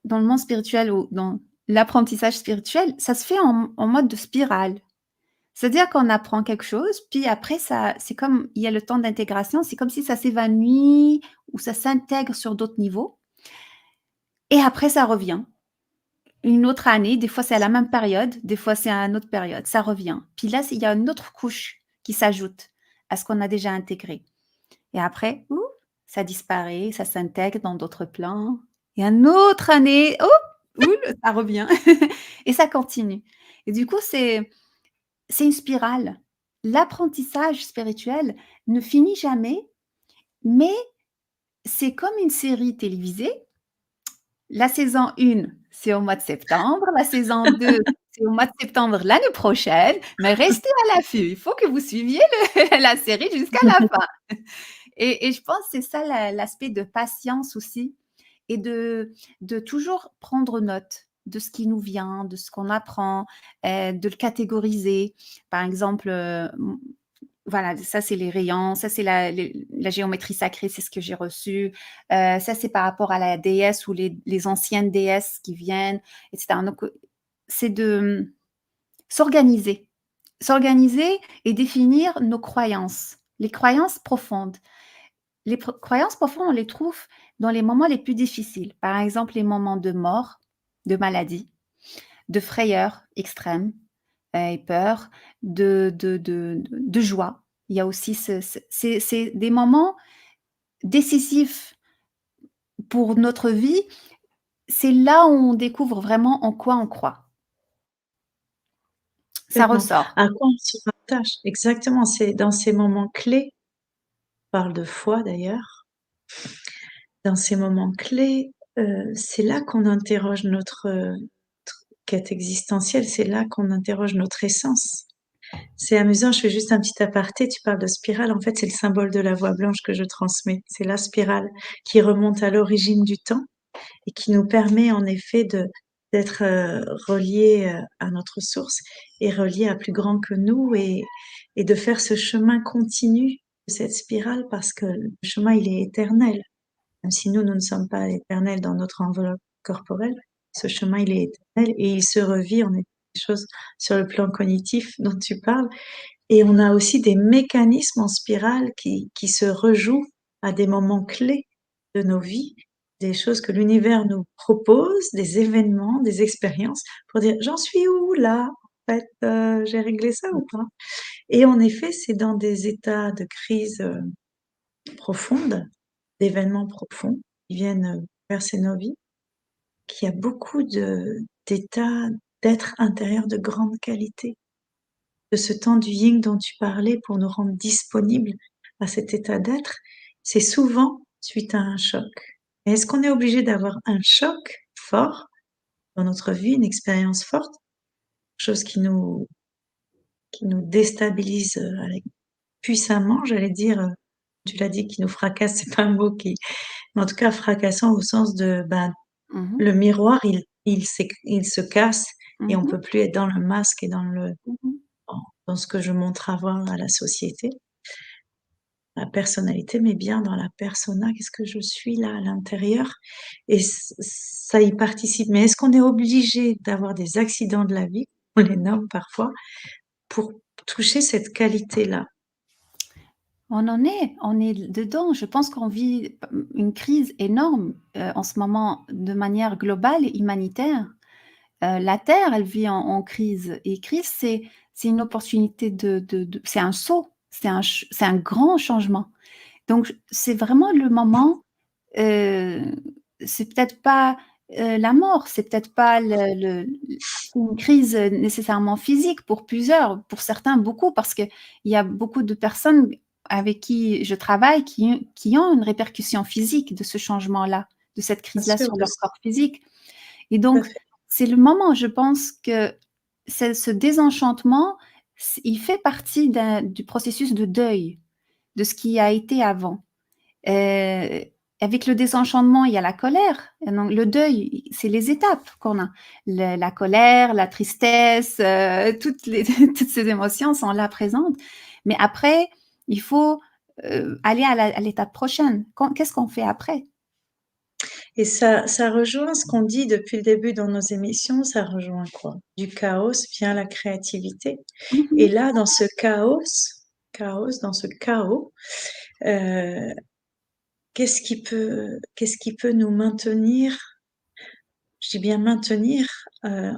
le monde spirituel ou dans l'apprentissage spirituel, ça se fait en mode de spirale. C'est-à-dire qu'on apprend quelque chose, puis après ça c'est comme il y a le temps d'intégration, c'est comme si ça s'évanouit ou ça s'intègre sur d'autres niveaux et après ça revient. Une autre année, des fois c'est à la même période, des fois c'est à une autre période, ça revient. Puis là, il y a une autre couche qui s'ajoute à ce qu'on a déjà intégré et après, ouh, ça disparaît, ça s'intègre dans d'autres plans et une autre année, oh, ouh, ça revient et ça continue et du coup, c'est une spirale. L'apprentissage spirituel ne finit jamais, mais c'est comme une série télévisée. La saison 1, c'est au mois de septembre, la saison 2, c'est au mois de septembre l'année prochaine, mais restez à l'affût. Il faut que vous suiviez le la série jusqu'à la fin et je pense que c'est ça l'aspect de patience aussi et de toujours prendre note de ce qui nous vient, de ce qu'on apprend, de le catégoriser. Par exemple, voilà, ça c'est les rayons, ça c'est la géométrie sacrée, c'est ce que j'ai reçu. Ça c'est par rapport à la déesse ou les anciennes déesses qui viennent, et cetera. Donc, c'est de, s'organiser. S'organiser et définir nos croyances, les croyances profondes. Croyances profondes, on les trouve dans les moments les plus difficiles. Par exemple, les moments de mort, de maladie, de frayeur extrême, et peur, de joie. Il y a aussi c'est des moments décisifs pour notre vie. C'est là où on découvre vraiment en quoi on croit. Ça Complètement. ressort. À quoi on se rattache? Exactement, c'est dans ces moments clés, on parle de foi d'ailleurs, dans ces moments clés, c'est là qu'on interroge notre quête existentielle, c'est là qu'on interroge notre essence. C'est amusant, je fais juste un petit aparté, tu parles de spirale, en fait, c'est le symbole de la voix blanche que je transmets. C'est la spirale qui remonte à l'origine du temps et qui nous permet en effet d'être, reliés, à notre source et reliés à plus grand que nous et de faire ce chemin continu de cette spirale parce que le chemin, il est éternel. Même si nous ne sommes pas éternels dans notre enveloppe corporelle, ce chemin, il est éternel et il se revit. On est des choses sur le plan cognitif dont tu parles et on a aussi des mécanismes en spirale qui se rejouent à des moments clés de nos vies, des choses que l'univers nous propose, des événements, des expériences pour dire: «J'en suis où là, en fait, j'ai réglé ça ou pas?» Et en effet, c'est dans des états de crise, profonde, d'événements profonds qui viennent, bercer nos vies, qu'il y a beaucoup d'états d'être intérieur de grande qualité. De ce temps du yin dont tu parlais pour nous rendre disponibles à cet état d'être, c'est souvent suite à un choc. Et est-ce qu'on est obligé d'avoir un choc fort dans notre vie, une expérience forte, chose qui nous déstabilise puissamment, j'allais dire, tu l'as dit, qui nous fracasse, c'est pas un mot qui, mais en tout cas fracassant au sens de, ben, Mmh. le miroir, il se casse et on Mmh. peut plus être dans le masque et Mmh. dans ce que je montre avoir à la société, la personnalité, mais bien dans la persona, qu'est-ce que je suis là à l'intérieur, et ça y participe. Mais est-ce qu'on est obligé d'avoir des accidents de la vie, on les nomme parfois, pour toucher cette qualité-là? On est dedans. Je pense qu'on vit une crise énorme, en ce moment de manière globale et humanitaire. La Terre, elle vit en crise et crise, c'est une opportunité de c'est un saut, c'est un grand changement. Donc c'est vraiment le moment, heu, c'est peut-être pas, la mort, c'est peut-être pas c'est une crise, nécessairement physique pour plusieurs, pour certains beaucoup, parce qu'il y a beaucoup de personnes avec qui je travaille qui ont une répercussion physique de ce changement-là, de cette Bien crise-là sûr, sur leur corps physique. Et donc, c'est le moment, je pense que ce désenchantement, il fait partie du processus de deuil, de ce qui a été avant. Euh, Avec le désenchantement, il y a la colère. Et donc, le deuil, c'est les étapes qu'on a. La colère, la tristesse, toutes ces émotions sont là présentes. Mais après, il faut aller à l'étape prochaine. Qu'est-ce qu'on fait après? Et ça rejoint ce qu'on dit depuis le début dans nos émissions, ça rejoint quoi? Du chaos vient la créativité. Et Mhm, là, dans ce dans ce chaos, euh, qu'est-ce qui peut nous maintenir, je dis bien maintenir, en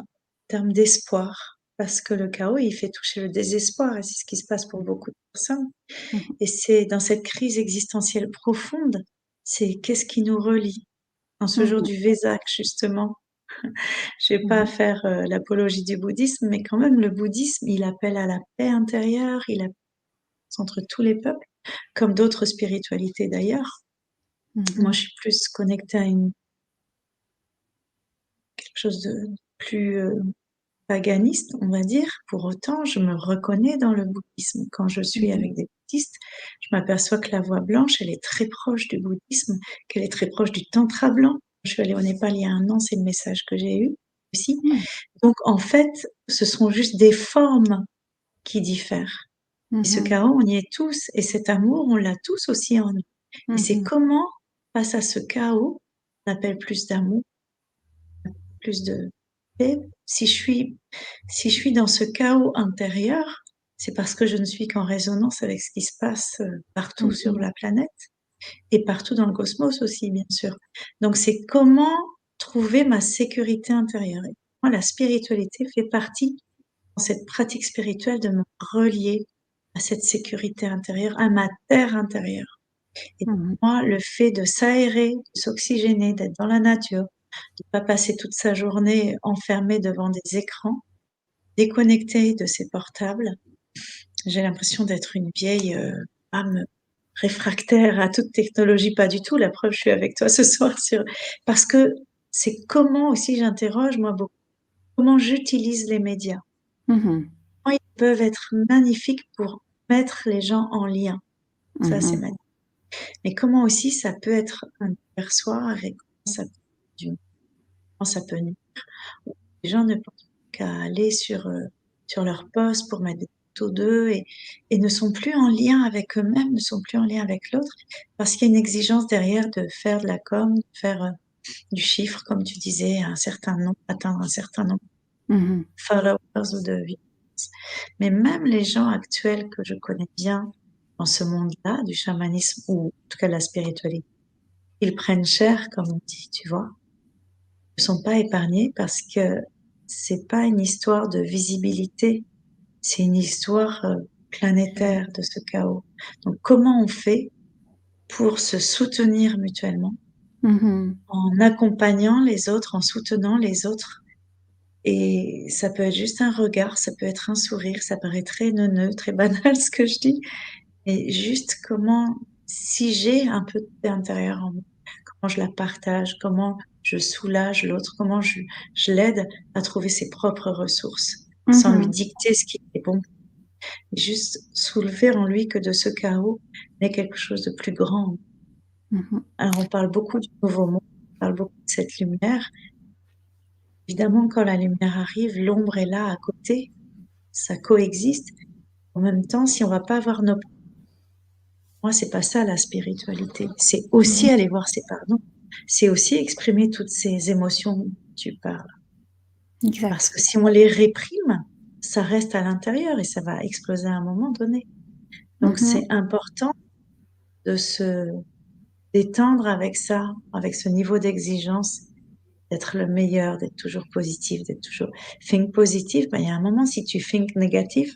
termes d'espoir? Parce que le chaos, il fait toucher le désespoir, et c'est ce qui se passe pour beaucoup de personnes. mhm, Et c'est dans cette crise existentielle profonde, c'est qu'est-ce qui nous relie? En ce jour mhm, du Vésac, justement, je vais pas mhm, faire l'apologie du bouddhisme, mais quand même, le bouddhisme, il appelle à la paix intérieure, il appelle entre tous les peuples, comme d'autres spiritualités d'ailleurs. Moi, mhm, je suis plus connectée à quelque chose de plus paganiste, on va dire. Pour autant, je me reconnais dans le bouddhisme. Quand je suis mhm, avec des bouddhistes, je m'aperçois que la voie blanche, elle est très proche du bouddhisme, qu'elle est très proche du tantra blanc. Je suis allée au Népal il y a un an, c'est le message que j'ai eu aussi. mhm, Donc, en fait, ce sont juste des formes qui diffèrent. Et ce mhm, chaos, on y est tous. Et cet amour, on l'a tous aussi en nous. Et c'est mhm, comment, face à ce chaos, on appelle plus d'amour, plus de paix. Si je suis dans ce chaos intérieur, c'est parce que je ne suis qu'en résonance avec ce qui se passe partout sur mhm, la planète et partout dans le cosmos aussi, bien sûr. Donc, c'est comment trouver ma sécurité intérieure. Et moi, la spiritualité fait partie, dans cette pratique spirituelle, de me relier à cette sécurité intérieure, à ma terre intérieure. Et pour mhm, moi, le fait de s'aérer, de s'oxygéner, d'être dans la nature, de pas passer toute sa journée enfermée devant des écrans, déconnectée de ses portables, j'ai l'impression d'être une vieille âme réfractaire à toute technologie. Pas du tout. La preuve, je suis avec toi ce soir parce que c'est comment aussi j'interroge, moi, beaucoup, comment j'utilise les médias. mhm, Comment ils peuvent être magnifiques pour mettre les gens en lien. Ça, c'est mhm, magnifique. Mais comment aussi ça peut être un perçoir et comment ça peut nuire. Les gens ne pensent qu'à aller sur leur poste pour mettre des photos d'eux et ne sont plus en lien avec eux-mêmes, ne sont plus en lien avec l'autre, parce qu'il y a une exigence derrière de faire de la com, de faire du chiffre, comme tu disais, un certain nombre, atteindre un certain nombre mhm, de followers ou de viewers. Mais même les gens actuels que je connais bien dans ce monde-là, du chamanisme ou en tout cas de la spiritualité, ils prennent cher, comme on dit, tu vois, ne sont pas épargnés parce que c'est pas une histoire de visibilité, c'est une histoire planétaire de ce chaos. Donc, comment on fait pour se soutenir mutuellement mhm, en accompagnant les autres, en soutenant les autres? Et ça peut être juste un regard, ça peut être un sourire, ça paraît très neuneux, très banal ce que je dis, mais juste comment, si j'ai un peu de paix intérieure en moi, comment je la partage, comment je soulage l'autre, comment je l'aide à trouver ses propres ressources, sans lui Mhm. dicter ce qui est bon. Juste soulever en lui que de ce chaos naît quelque chose de plus grand. Mhm. Alors, on parle beaucoup du nouveau monde, on parle beaucoup de cette lumière. Évidemment, quand la lumière arrive, l'ombre est là à côté, ça coexiste. En même temps, si on va pas voir nos... Moi, c'est pas ça la spiritualité. C'est aussi Mhm. aller voir ses pardons. C'est aussi exprimer toutes ces émotions dont tu parles. Parce Exact. que si on les réprime, ça reste à l'intérieur et ça va exploser à un moment donné. Donc, Mhm. c'est important de se détendre avec ça, avec ce niveau d'exigence, d'être le meilleur, d'être toujours positif, d'être toujours think positif. Ben, il y a un moment, si tu think négatif,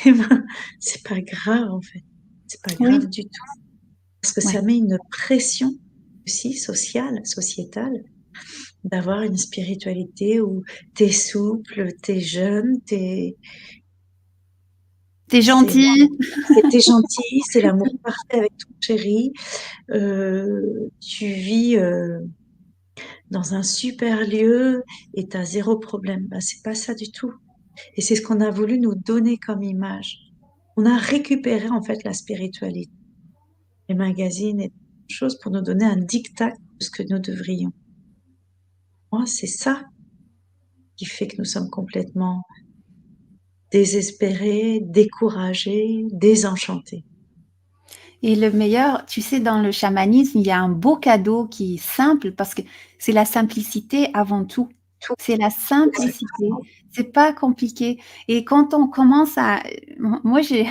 eh ben, c'est pas grave en fait. C'est pas grave Oui, du tout. Parce que ça ouais. met une pression aussi sociale, sociétale, d'avoir une spiritualité où t'es souple, t'es jeune, T'es c'est, gentil. t'es gentil, c'est l'amour parfait avec ton chéri, tu vis dans un super lieu et t'as zéro problème. Bah, c'est pas ça du tout. Et c'est ce qu'on a voulu nous donner comme image. On a récupéré en fait la spiritualité, les magazines et toutes choses pour nous donner un diktat de ce que nous devrions. Moi, c'est ça qui fait que nous sommes complètement désespérés, découragés, désenchantés. Et le meilleur, tu sais, dans le chamanisme, il y a un beau cadeau qui est simple parce que c'est la simplicité avant tout. Tout, C'est la simplicité. exactement. C'est pas compliqué. Et quand on commence à, moi j'ai,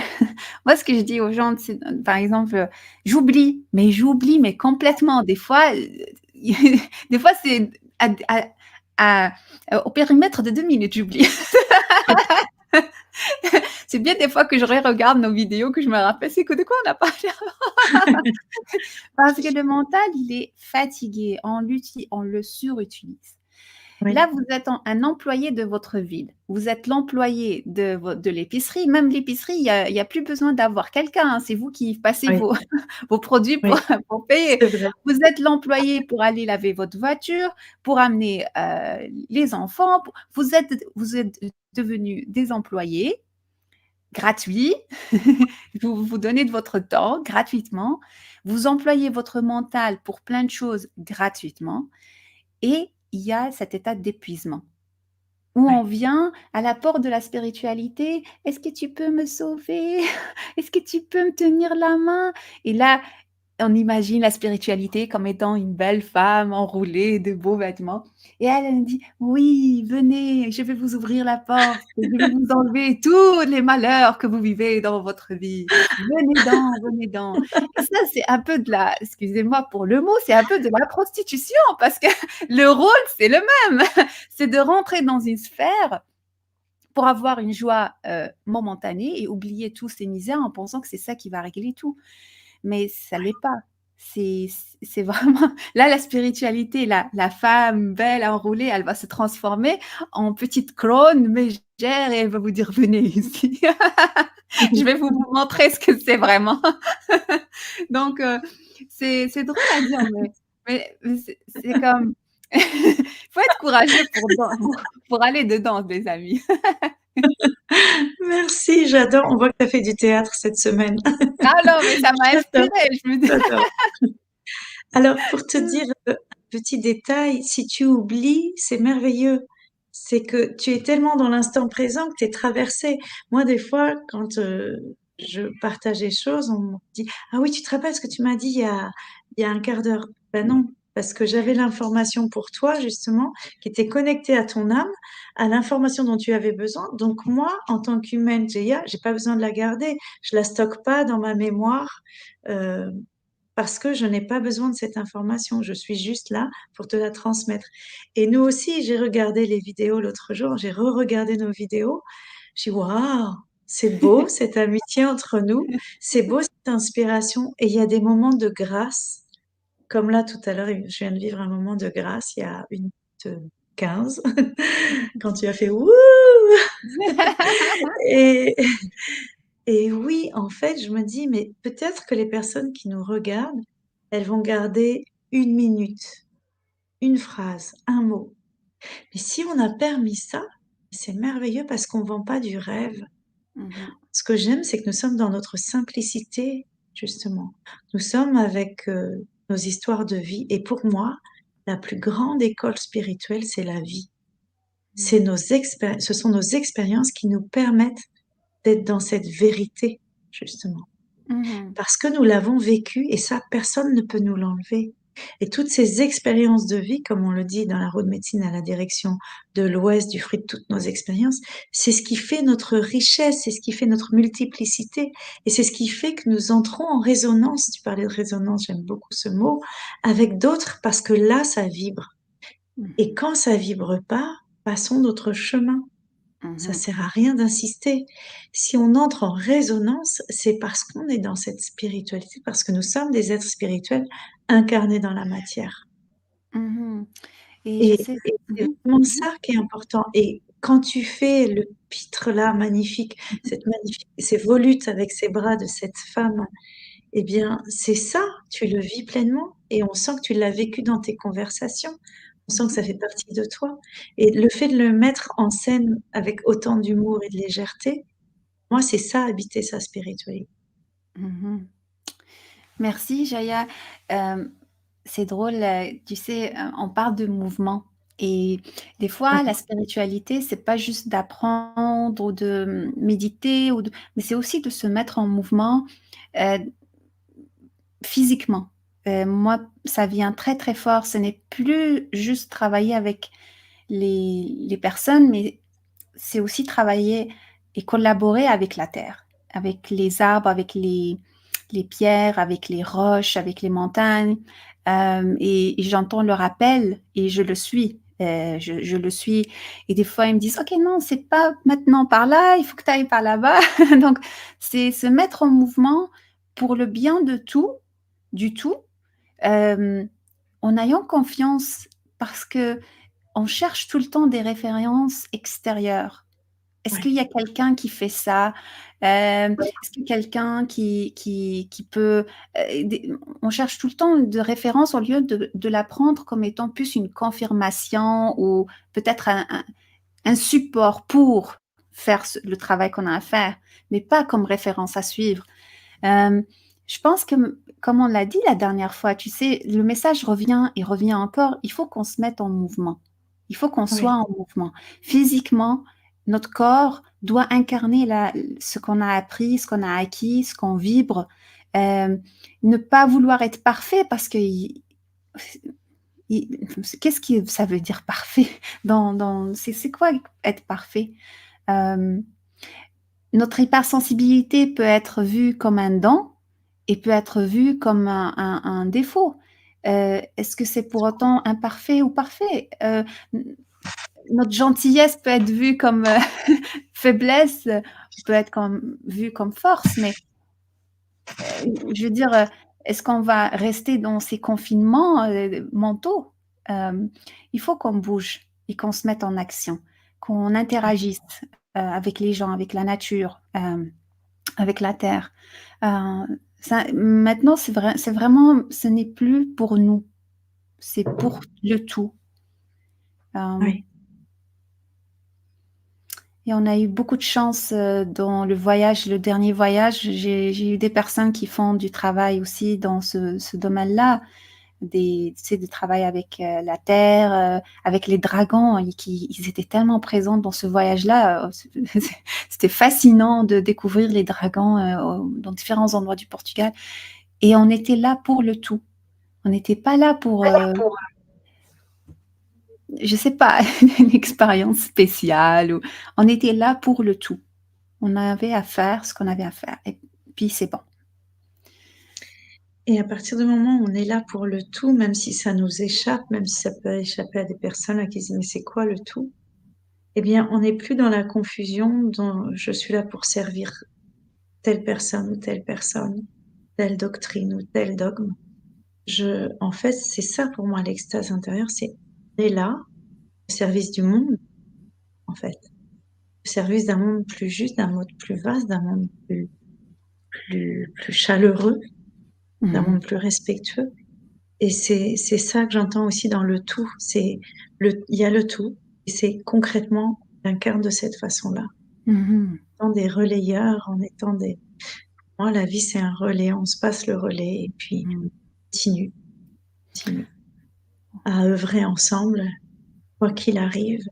moi ce que je dis aux gens, c'est, par exemple, j'oublie, mais complètement. Des fois, des fois c'est à- au périmètre de 2 minutes, j'oublie. C'est bien des fois que je regarde nos vidéos que je me rappelle, c'est que de quoi on a parlé. Parce que le mental, il est fatigué, on le surutilise. Oui, Là, vous êtes un employé de votre ville. Vous êtes l'employé de l'épicerie. Même l'épicerie, il y a plus besoin d'avoir quelqu'un, hein. C'est vous qui passez oui, vos produits oui, pour payer. c'est vrai. Vous êtes l'employé pour aller laver votre voiture, pour amener les enfants. Vous êtes devenus des employés gratuits. Vous donnez de votre temps gratuitement. Vous employez votre mental pour plein de choses gratuitement. Et il y a cet état d'épuisement où on Ouais. vient à la porte de la spiritualité. Est-ce que tu peux me sauver? Est-ce que tu peux me tenir la main? Et là, on imagine la spiritualité comme étant une belle femme enroulée de beaux vêtements. Et elle me dit, oui, venez, je vais vous ouvrir la porte, je vais vous enlever tous les malheurs que vous vivez dans votre vie. Venez dans. Et ça, c'est un peu de la, excusez-moi pour le mot, c'est un peu de la prostitution parce que le rôle, c'est le même. C'est de rentrer dans une sphère pour avoir une joie momentanée et oublier tous ces misères en pensant que c'est ça qui va régler tout. Mais ça l'est pas. C'est c'est vraiment là, la spiritualité, la femme belle enroulée, elle va se transformer en petite clone mégère et elle va vous dire: «Venez ici, je vais vous montrer ce que c'est vraiment». Donc c'est drôle à dire, mais c'est comme faut être courageux pour aller dedans, mes amis. Merci, j'adore. On voit que tu as fait du théâtre cette semaine. Ah non, mais ça m'a J'adore, inspirée. Je me dis j'adore. Alors, pour te dire un petit détail, si tu oublies, c'est merveilleux. C'est que tu es tellement dans l'instant présent que tu es traversé. Moi, des fois, quand je partage des choses, on me dit, ah oui, tu te rappelles ce que tu m'as dit il y a un quart d'heure? Ben non, parce que j'avais l'information pour toi, justement, qui était connectée à ton âme, à l'information dont tu avais besoin. Donc moi, en tant qu'humaine, j'ai pas besoin de la garder. Je la stocke pas dans ma mémoire. Euh, Parce que je n'ai pas besoin de cette information. Je suis juste là pour te la transmettre. Et nous aussi, j'ai regardé les vidéos l'autre jour, j'ai re-regardé nos vidéos. J'ai dit, waouh, c'est beau cette amitié entre nous, c'est beau cette inspiration. Et il y a des moments de grâce, comme là tout à l'heure, je viens de vivre un moment de grâce il y a une minute 15, quand tu as fait wouh! Et, et oui, en fait, je me dis, mais peut-être que les personnes qui nous regardent, elles vont garder une minute une phrase, un mot. Mais si on a permis ça, c'est merveilleux parce qu'on vend pas du rêve. Mmh. Ce que j'aime, c'est que nous sommes dans notre simplicité, justement. Nous sommes avec nos histoires de vie. Et pour moi, la plus grande école spirituelle, c'est la vie. Mmh. Ce sont nos expériences qui nous permettent d'être dans cette vérité, justement. Mmh. Parce que nous l'avons vécu et ça, personne ne peut nous l'enlever. Et toutes ces expériences de vie, comme on le dit dans la roue de médecine à la direction de l'Ouest, du fruit de toutes nos expériences, c'est ce qui fait notre richesse, c'est ce qui fait notre multiplicité et c'est ce qui fait que nous entrons en résonance. Tu parlais de résonance, j'aime beaucoup ce mot, avec d'autres parce que là, ça vibre. Mmh. Et quand ça vibre pas, passons notre chemin. Ça Mmh. sert à rien d'insister. Si on entre en résonance, c'est parce qu'on est dans cette spiritualité, parce que nous sommes des êtres spirituels incarnés dans la matière. Mmh. Et je Et, sais. et c'est Mmh. vraiment Mmh. ça qui est important. Et quand tu fais le pitre là, magnifique, ces volutes avec ces bras de cette femme, eh bien, c'est ça, tu le vis pleinement et on sent que tu l'as vécu dans tes conversations. On sent que Mmh. ça fait partie de toi. Et le fait de le mettre en scène avec autant d'humour et de légèreté, moi, c'est ça, habiter sa spiritualité. Mmh. Merci Jaya. Hem, c'est drôle, tu sais, on parle de mouvement et des fois Ouais, la spiritualité, c'est pas juste d'apprendre ou de méditer ou de mais c'est aussi de se mettre en mouvement, heu, physiquement. Moi, ça vient très, très fort. Ce n'est plus juste travailler avec les personnes, mais c'est aussi travailler et collaborer avec la terre, avec les arbres, avec les pierres, avec les roches, avec les montagnes. Et j'entends leur appel et je le suis. Je le suis. Et des fois, ils me disent, OK, non, c'est pas maintenant par là, il faut que tu ailles par là-bas. Donc, c'est se mettre en mouvement pour le bien de tout, du tout, euh, en ayant confiance parce que on cherche tout le temps des références extérieures. Est-ce qu'il ouais, y a quelqu'un qui fait ça? Est-ce qu'il y a quelqu'un qui peut... on cherche tout le temps de références au lieu de la prendre comme étant plus une confirmation ou peut-être un support pour faire le travail qu'on a à faire, mais pas comme référence à suivre. Euh, je pense que, comme on l'a dit la dernière fois, tu sais, le message revient et revient encore. Il faut qu'on se mette en mouvement. Il faut qu'on soit ouais, en mouvement. Physiquement, notre corps doit incarner ce qu'on a appris, ce qu'on a acquis, ce qu'on vibre. Euh, ne pas vouloir être parfait parce que qu'est-ce que ça veut dire parfait c'est quoi être parfait? Euh, Notre hypersensibilité peut être vue comme un don et peut être vue comme un défaut. Est-ce que c'est pour autant imparfait ou parfait? Notre gentillesse peut être vue comme faiblesse, peut être vue comme force, mais je veux dire, est-ce qu'on va rester dans ces confinements mentaux? Euh, il faut qu'on bouge et qu'on se mette en action, qu'on interagisse avec les gens, avec la nature. Avec la terre. Euh, maintenant, c'est vraiment, ce n'est plus pour nous, c'est pour le tout. Euh, ouais. et on a eu beaucoup de chance dans le voyage, le dernier voyage. J'ai eu des personnes qui font du travail aussi dans ce domaine-là, tu sais, du travail avec la terre, avec les dragons, ils étaient tellement présents dans ce voyage-là. C'était fascinant de découvrir les dragons dans différents endroits du Portugal. Et on était là pour le tout. On n'était pas là pour, je sais pas, une expérience spéciale. On était là pour le tout. On avait à faire ce qu'on avait à faire. Et puis c'est bon. Et à partir du moment où on est là pour le tout, même si ça nous échappe, même si ça peut échapper à des personnes à qui disent mais c'est quoi le tout? Eh bien, on n'est plus dans la confusion dont je suis là pour servir telle personne, telle doctrine ou tel dogme. En fait, c'est ça pour moi l'extase intérieure, c'est on est là au service du monde, en fait, au service d'un monde plus juste, d'un monde plus vaste, d'un monde plus chaleureux, d'un Mhm. monde plus respectueux. Et c'est ça que j'entends aussi dans le tout. Il y a le tout, et c'est concrètement, on incarne de cette façon-là. Mhm. En étant des relayeurs, en étant des... Moi, la vie, c'est un relais. On se passe le relais et puis Mhm. continue, continue à œuvrer ensemble, quoi qu'il arrive.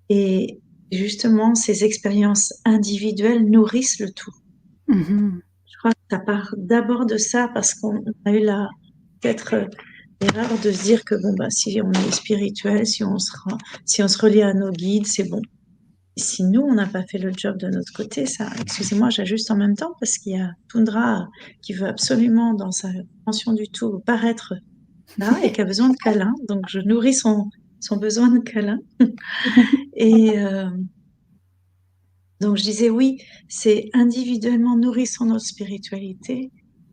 Et justement, ces expériences individuelles nourrissent le tout. Mhm. Je crois que ça part d'abord de ça parce qu'on a eu la peut-être l'erreur de se dire que bon bah si on est spirituel, si on se relie à nos guides, c'est bon. Et si nous on n'a pas fait le job de notre côté, ça, excusez-moi, j'ajuste en même temps parce qu'il y a Tundra qui veut absolument dans sa dimension du tout paraître là et qui a besoin de câlin, donc je nourris son besoin de câlin et donc je disais oui, c'est individuellement nourrissons notre spiritualité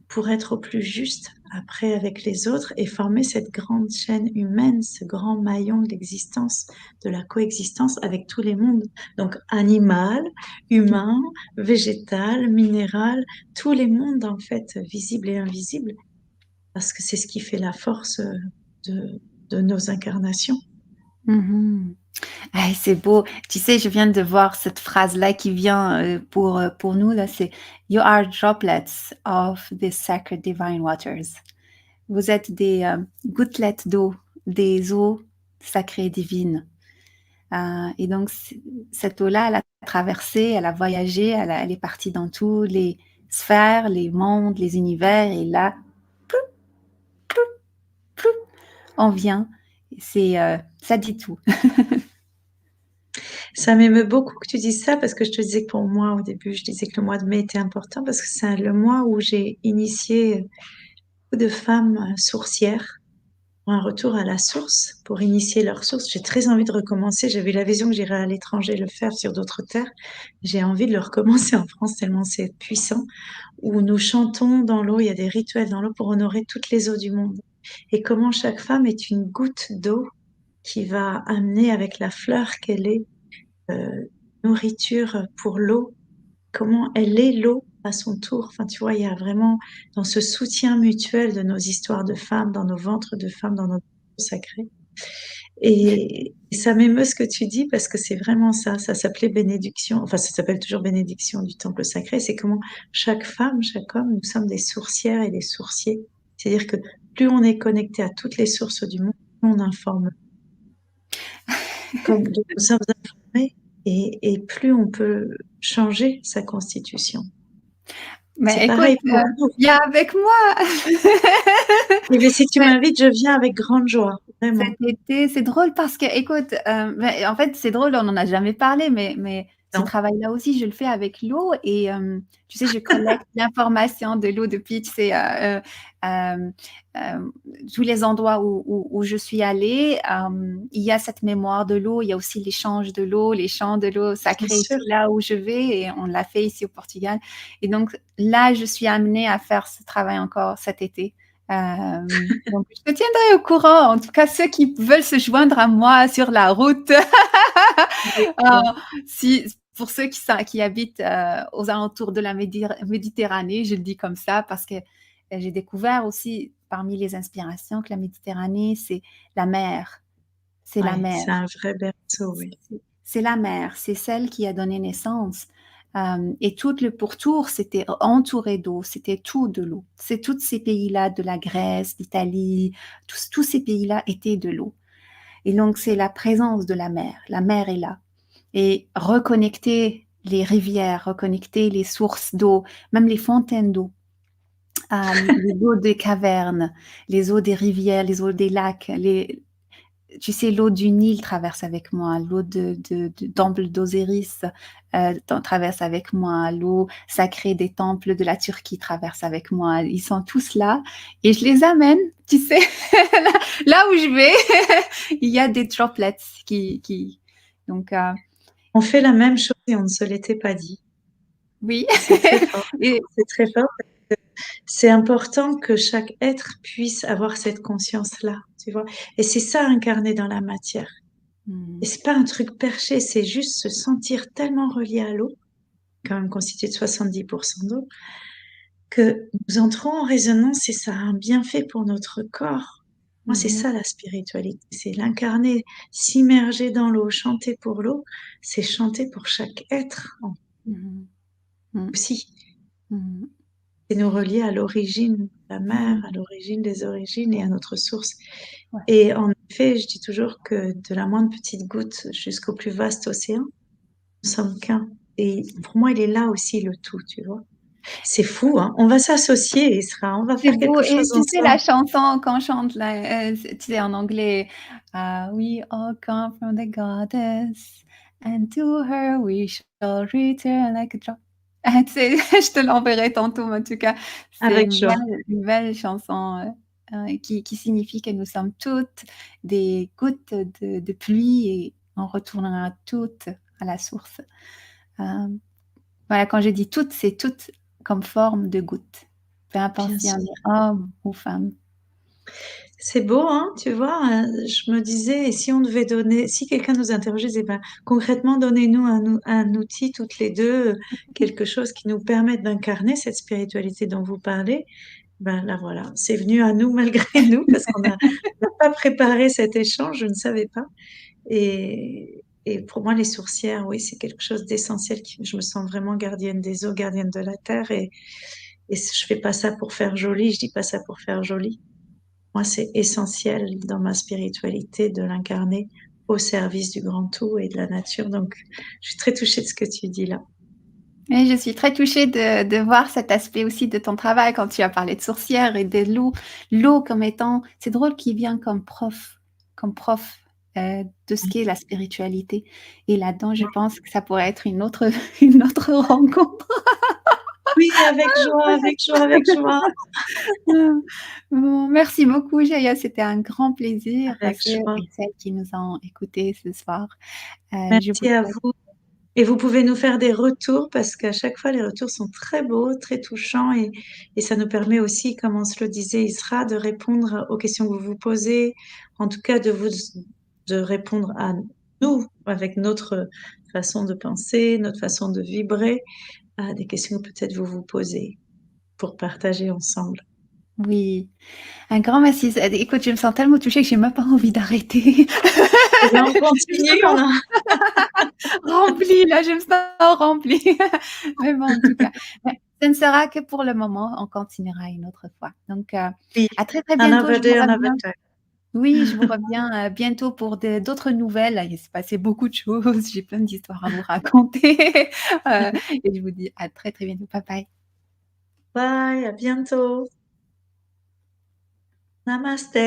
pour être au plus juste après avec les autres et former cette grande chaîne humaine, ce grand maillon de l'existence, de la coexistence avec tous les mondes. Donc animal, humain, végétal, minéral, tous les mondes en fait, visibles et invisibles, parce que c'est ce qui fait la force de nos incarnations. Mhm. Ah, c'est beau. Tu sais, je viens de voir cette phrase-là qui vient pour nous, là, c'est You are droplets of the sacred divine waters. Vous êtes des gouttelettes d'eau, des eaux sacrées divines. Et donc, cette eau-là, elle a traversé, elle a voyagé, elle est partie dans tous les sphères, les mondes, les univers, et là, on vient. Ça dit tout. Ça m'émeut beaucoup que tu dises ça parce que je te disais que pour moi, au début, je disais que le mois de mai était important parce que c'est le mois où j'ai initié beaucoup de femmes sourcières pour un retour à la source, pour initier leur source. J'ai très envie de recommencer. J'avais la vision que j'irais à l'étranger le faire sur d'autres terres. J'ai envie de le recommencer en France tellement c'est puissant, où nous chantons dans l'eau, il y a des rituels dans l'eau pour honorer toutes les eaux du monde. Et comment chaque femme est une goutte d'eau qui va amener avec la fleur qu'elle est euh, nourriture pour l'eau, comment elle est l'eau à son tour. Enfin, tu vois, il y a vraiment dans ce soutien mutuel de nos histoires de femmes, dans nos ventres de femmes, dans nos sacrés. Et ça m'émeut ce que tu dis parce que c'est vraiment ça. Ça s'appelait bénédiction, enfin ça s'appelle toujours bénédiction du temple sacré. C'est comment chaque femme, chaque homme, nous sommes des sourcières et des sourciers. C'est-à-dire que plus on est connecté à toutes les sources du monde, plus on informe. Comme nous sommes informés et plus on peut changer sa constitution. C'est Mais écoute, pareil pour nous. viens avec moi. Et bien, si tu m'invites, je viens avec grande joie, vraiment. Cet été, c'est drôle parce que, écoute, en fait, c'est drôle, on n'en a jamais parlé, mais ce Non, travail-là aussi, je le fais avec l'eau et tu sais, je collecte l'information de l'eau depuis, tu sais, tous les endroits où je suis allée. Il y a cette mémoire de l'eau, il y a aussi l'échange de l'eau, les champs de l'eau bien sacrée sûr. ici, là où je vais, et on l'a fait ici au Portugal. Et donc là, je suis amenée à faire ce travail encore cet été. Donc, je te tiendrai au courant. En tout cas, ceux qui veulent se joindre à moi sur la route, Bon. si, pour ceux qui habitent aux alentours de la Méditerranée, je le dis comme ça parce que j'ai découvert aussi parmi les inspirations que la Méditerranée, c'est la mer. C'est la Ouais, mer. c'est un vrai berceau, oui. C'est la mer. C'est celle qui a donné naissance. Et tout le pourtour, c'était entouré d'eau, c'était tout de l'eau. C'est tous ces pays-là, de la Grèce, l'Italie, tous ces pays-là étaient de l'eau. Et donc, c'est la présence de la mer. La mer est là. Et reconnecter les rivières, reconnecter les sources d'eau, même les fontaines d'eau, les eaux des cavernes, les eaux des rivières, les eaux des lacs, tu sais, l'eau du Nil traverse avec moi, l'eau de temple d'Osiris traverse avec moi, l'eau sacrée des temples de la Turquie traverse avec moi. Ils sont tous là et je les amène, tu sais, là où je vais, il y a des droplets donc On fait la même chose et on ne se l'était pas dit. oui. Et c'est très fort. Et C'est très fort. C'est important que chaque être puisse avoir cette conscience-là, tu vois. Et c'est ça incarné dans la matière. Et hmm, c'est pas un truc perché, c'est juste se sentir tellement relié à l'eau, quand même constitué de 70% d'eau, que nous entrons en résonance et ça a un bienfait pour notre corps. Moi, c'est Mmh. ça la spiritualité, c'est l'incarner, s'immerger dans l'eau, chanter pour l'eau, c'est chanter pour chaque être Mmh. Mmh. aussi. Mmh. C'est nous relier à l'origine, la mer, Mmh. à l'origine des origines et à notre source. Ouais. Et en effet, je dis toujours que de la moindre petite goutte jusqu'au plus vaste océan, nous sommes qu'un. Et pour moi, il est là aussi le tout, tu vois. C'est fou, hein. On va s'associer, Isra, on va C'est faire beau quelque et chose tu sais la ensemble. chanson qu'on chante là, tu sais en anglais, «We all come from the goddess and to her we shall return like a drop». Tu sais, je te l'enverrai tantôt, mais en tout cas, c'est Avec joie. une belle chanson, qui signifie que nous sommes toutes des gouttes de pluie et on retournera toutes à la source. Hem Voilà, quand je dis toutes, c'est toutes comme forme de gouttes, peu importe Bien si on sûr. est homme ou femme. C'est beau, hein, tu vois, je me disais, et si on devait donner, si quelqu'un nous interrogeait, disait, ben, concrètement, donnez-nous un outil toutes les deux, quelque chose qui nous permette d'incarner cette spiritualité dont vous parlez, ben là voilà, c'est venu à nous malgré nous parce qu'on n'a pas préparé cet échange, je ne savais pas. Et pour moi, les sourcières, oui, c'est quelque chose d'essentiel. Je me sens vraiment gardienne des eaux, gardienne de la terre, et je fais pas ça pour faire joli, je dis pas ça pour faire joli. Moi, c'est essentiel dans ma spiritualité de l'incarner au service du grand tout et de la nature. Donc, je suis très touchée de ce que tu dis là. Et je suis très touchée de voir cet aspect aussi de ton travail quand tu as parlé de sourcière et de l'eau. L'eau comme étant c'est drôle qu'il vient comme prof, de ce qu'est la spiritualité et là-dedans, je pense que ça pourrait être une autre une autre rencontre. Oui, avec joie, avec joie, avec joie, Bon, merci beaucoup Jaya, c'était un grand plaisir à avec ceux joie. et celles qui nous ont écoutés ce soir. Je vous Merci à souhaite vous. Et vous pouvez nous faire des retours parce qu'à chaque fois, les retours sont très beaux, très touchants et ça nous permet aussi, comme on se le disait, Isra, de répondre aux questions que vous vous posez, en tout cas de répondre à nous avec notre façon de penser, notre façon de vibrer à des questions que peut-être vous vous posez pour partager ensemble. oui, un grand merci. Écoute, je me sens tellement touchée que j'ai même pas envie d'arrêter. Eh bien, on Je me continue, on sens a... remplie là, je me sens remplie. Mais bon, en tout cas, ce ne sera que pour le moment, on continuera une autre fois. Donc, Oui, à très, très bientôt, another je vous day, another reviens. time. Oui, je vous reviens, bientôt pour d'autres nouvelles. Il s'est passé beaucoup de choses, j'ai plein d'histoires à vous raconter, et je vous dis à très, très bientôt. Bye bye. Bye, à bientôt. Namaste.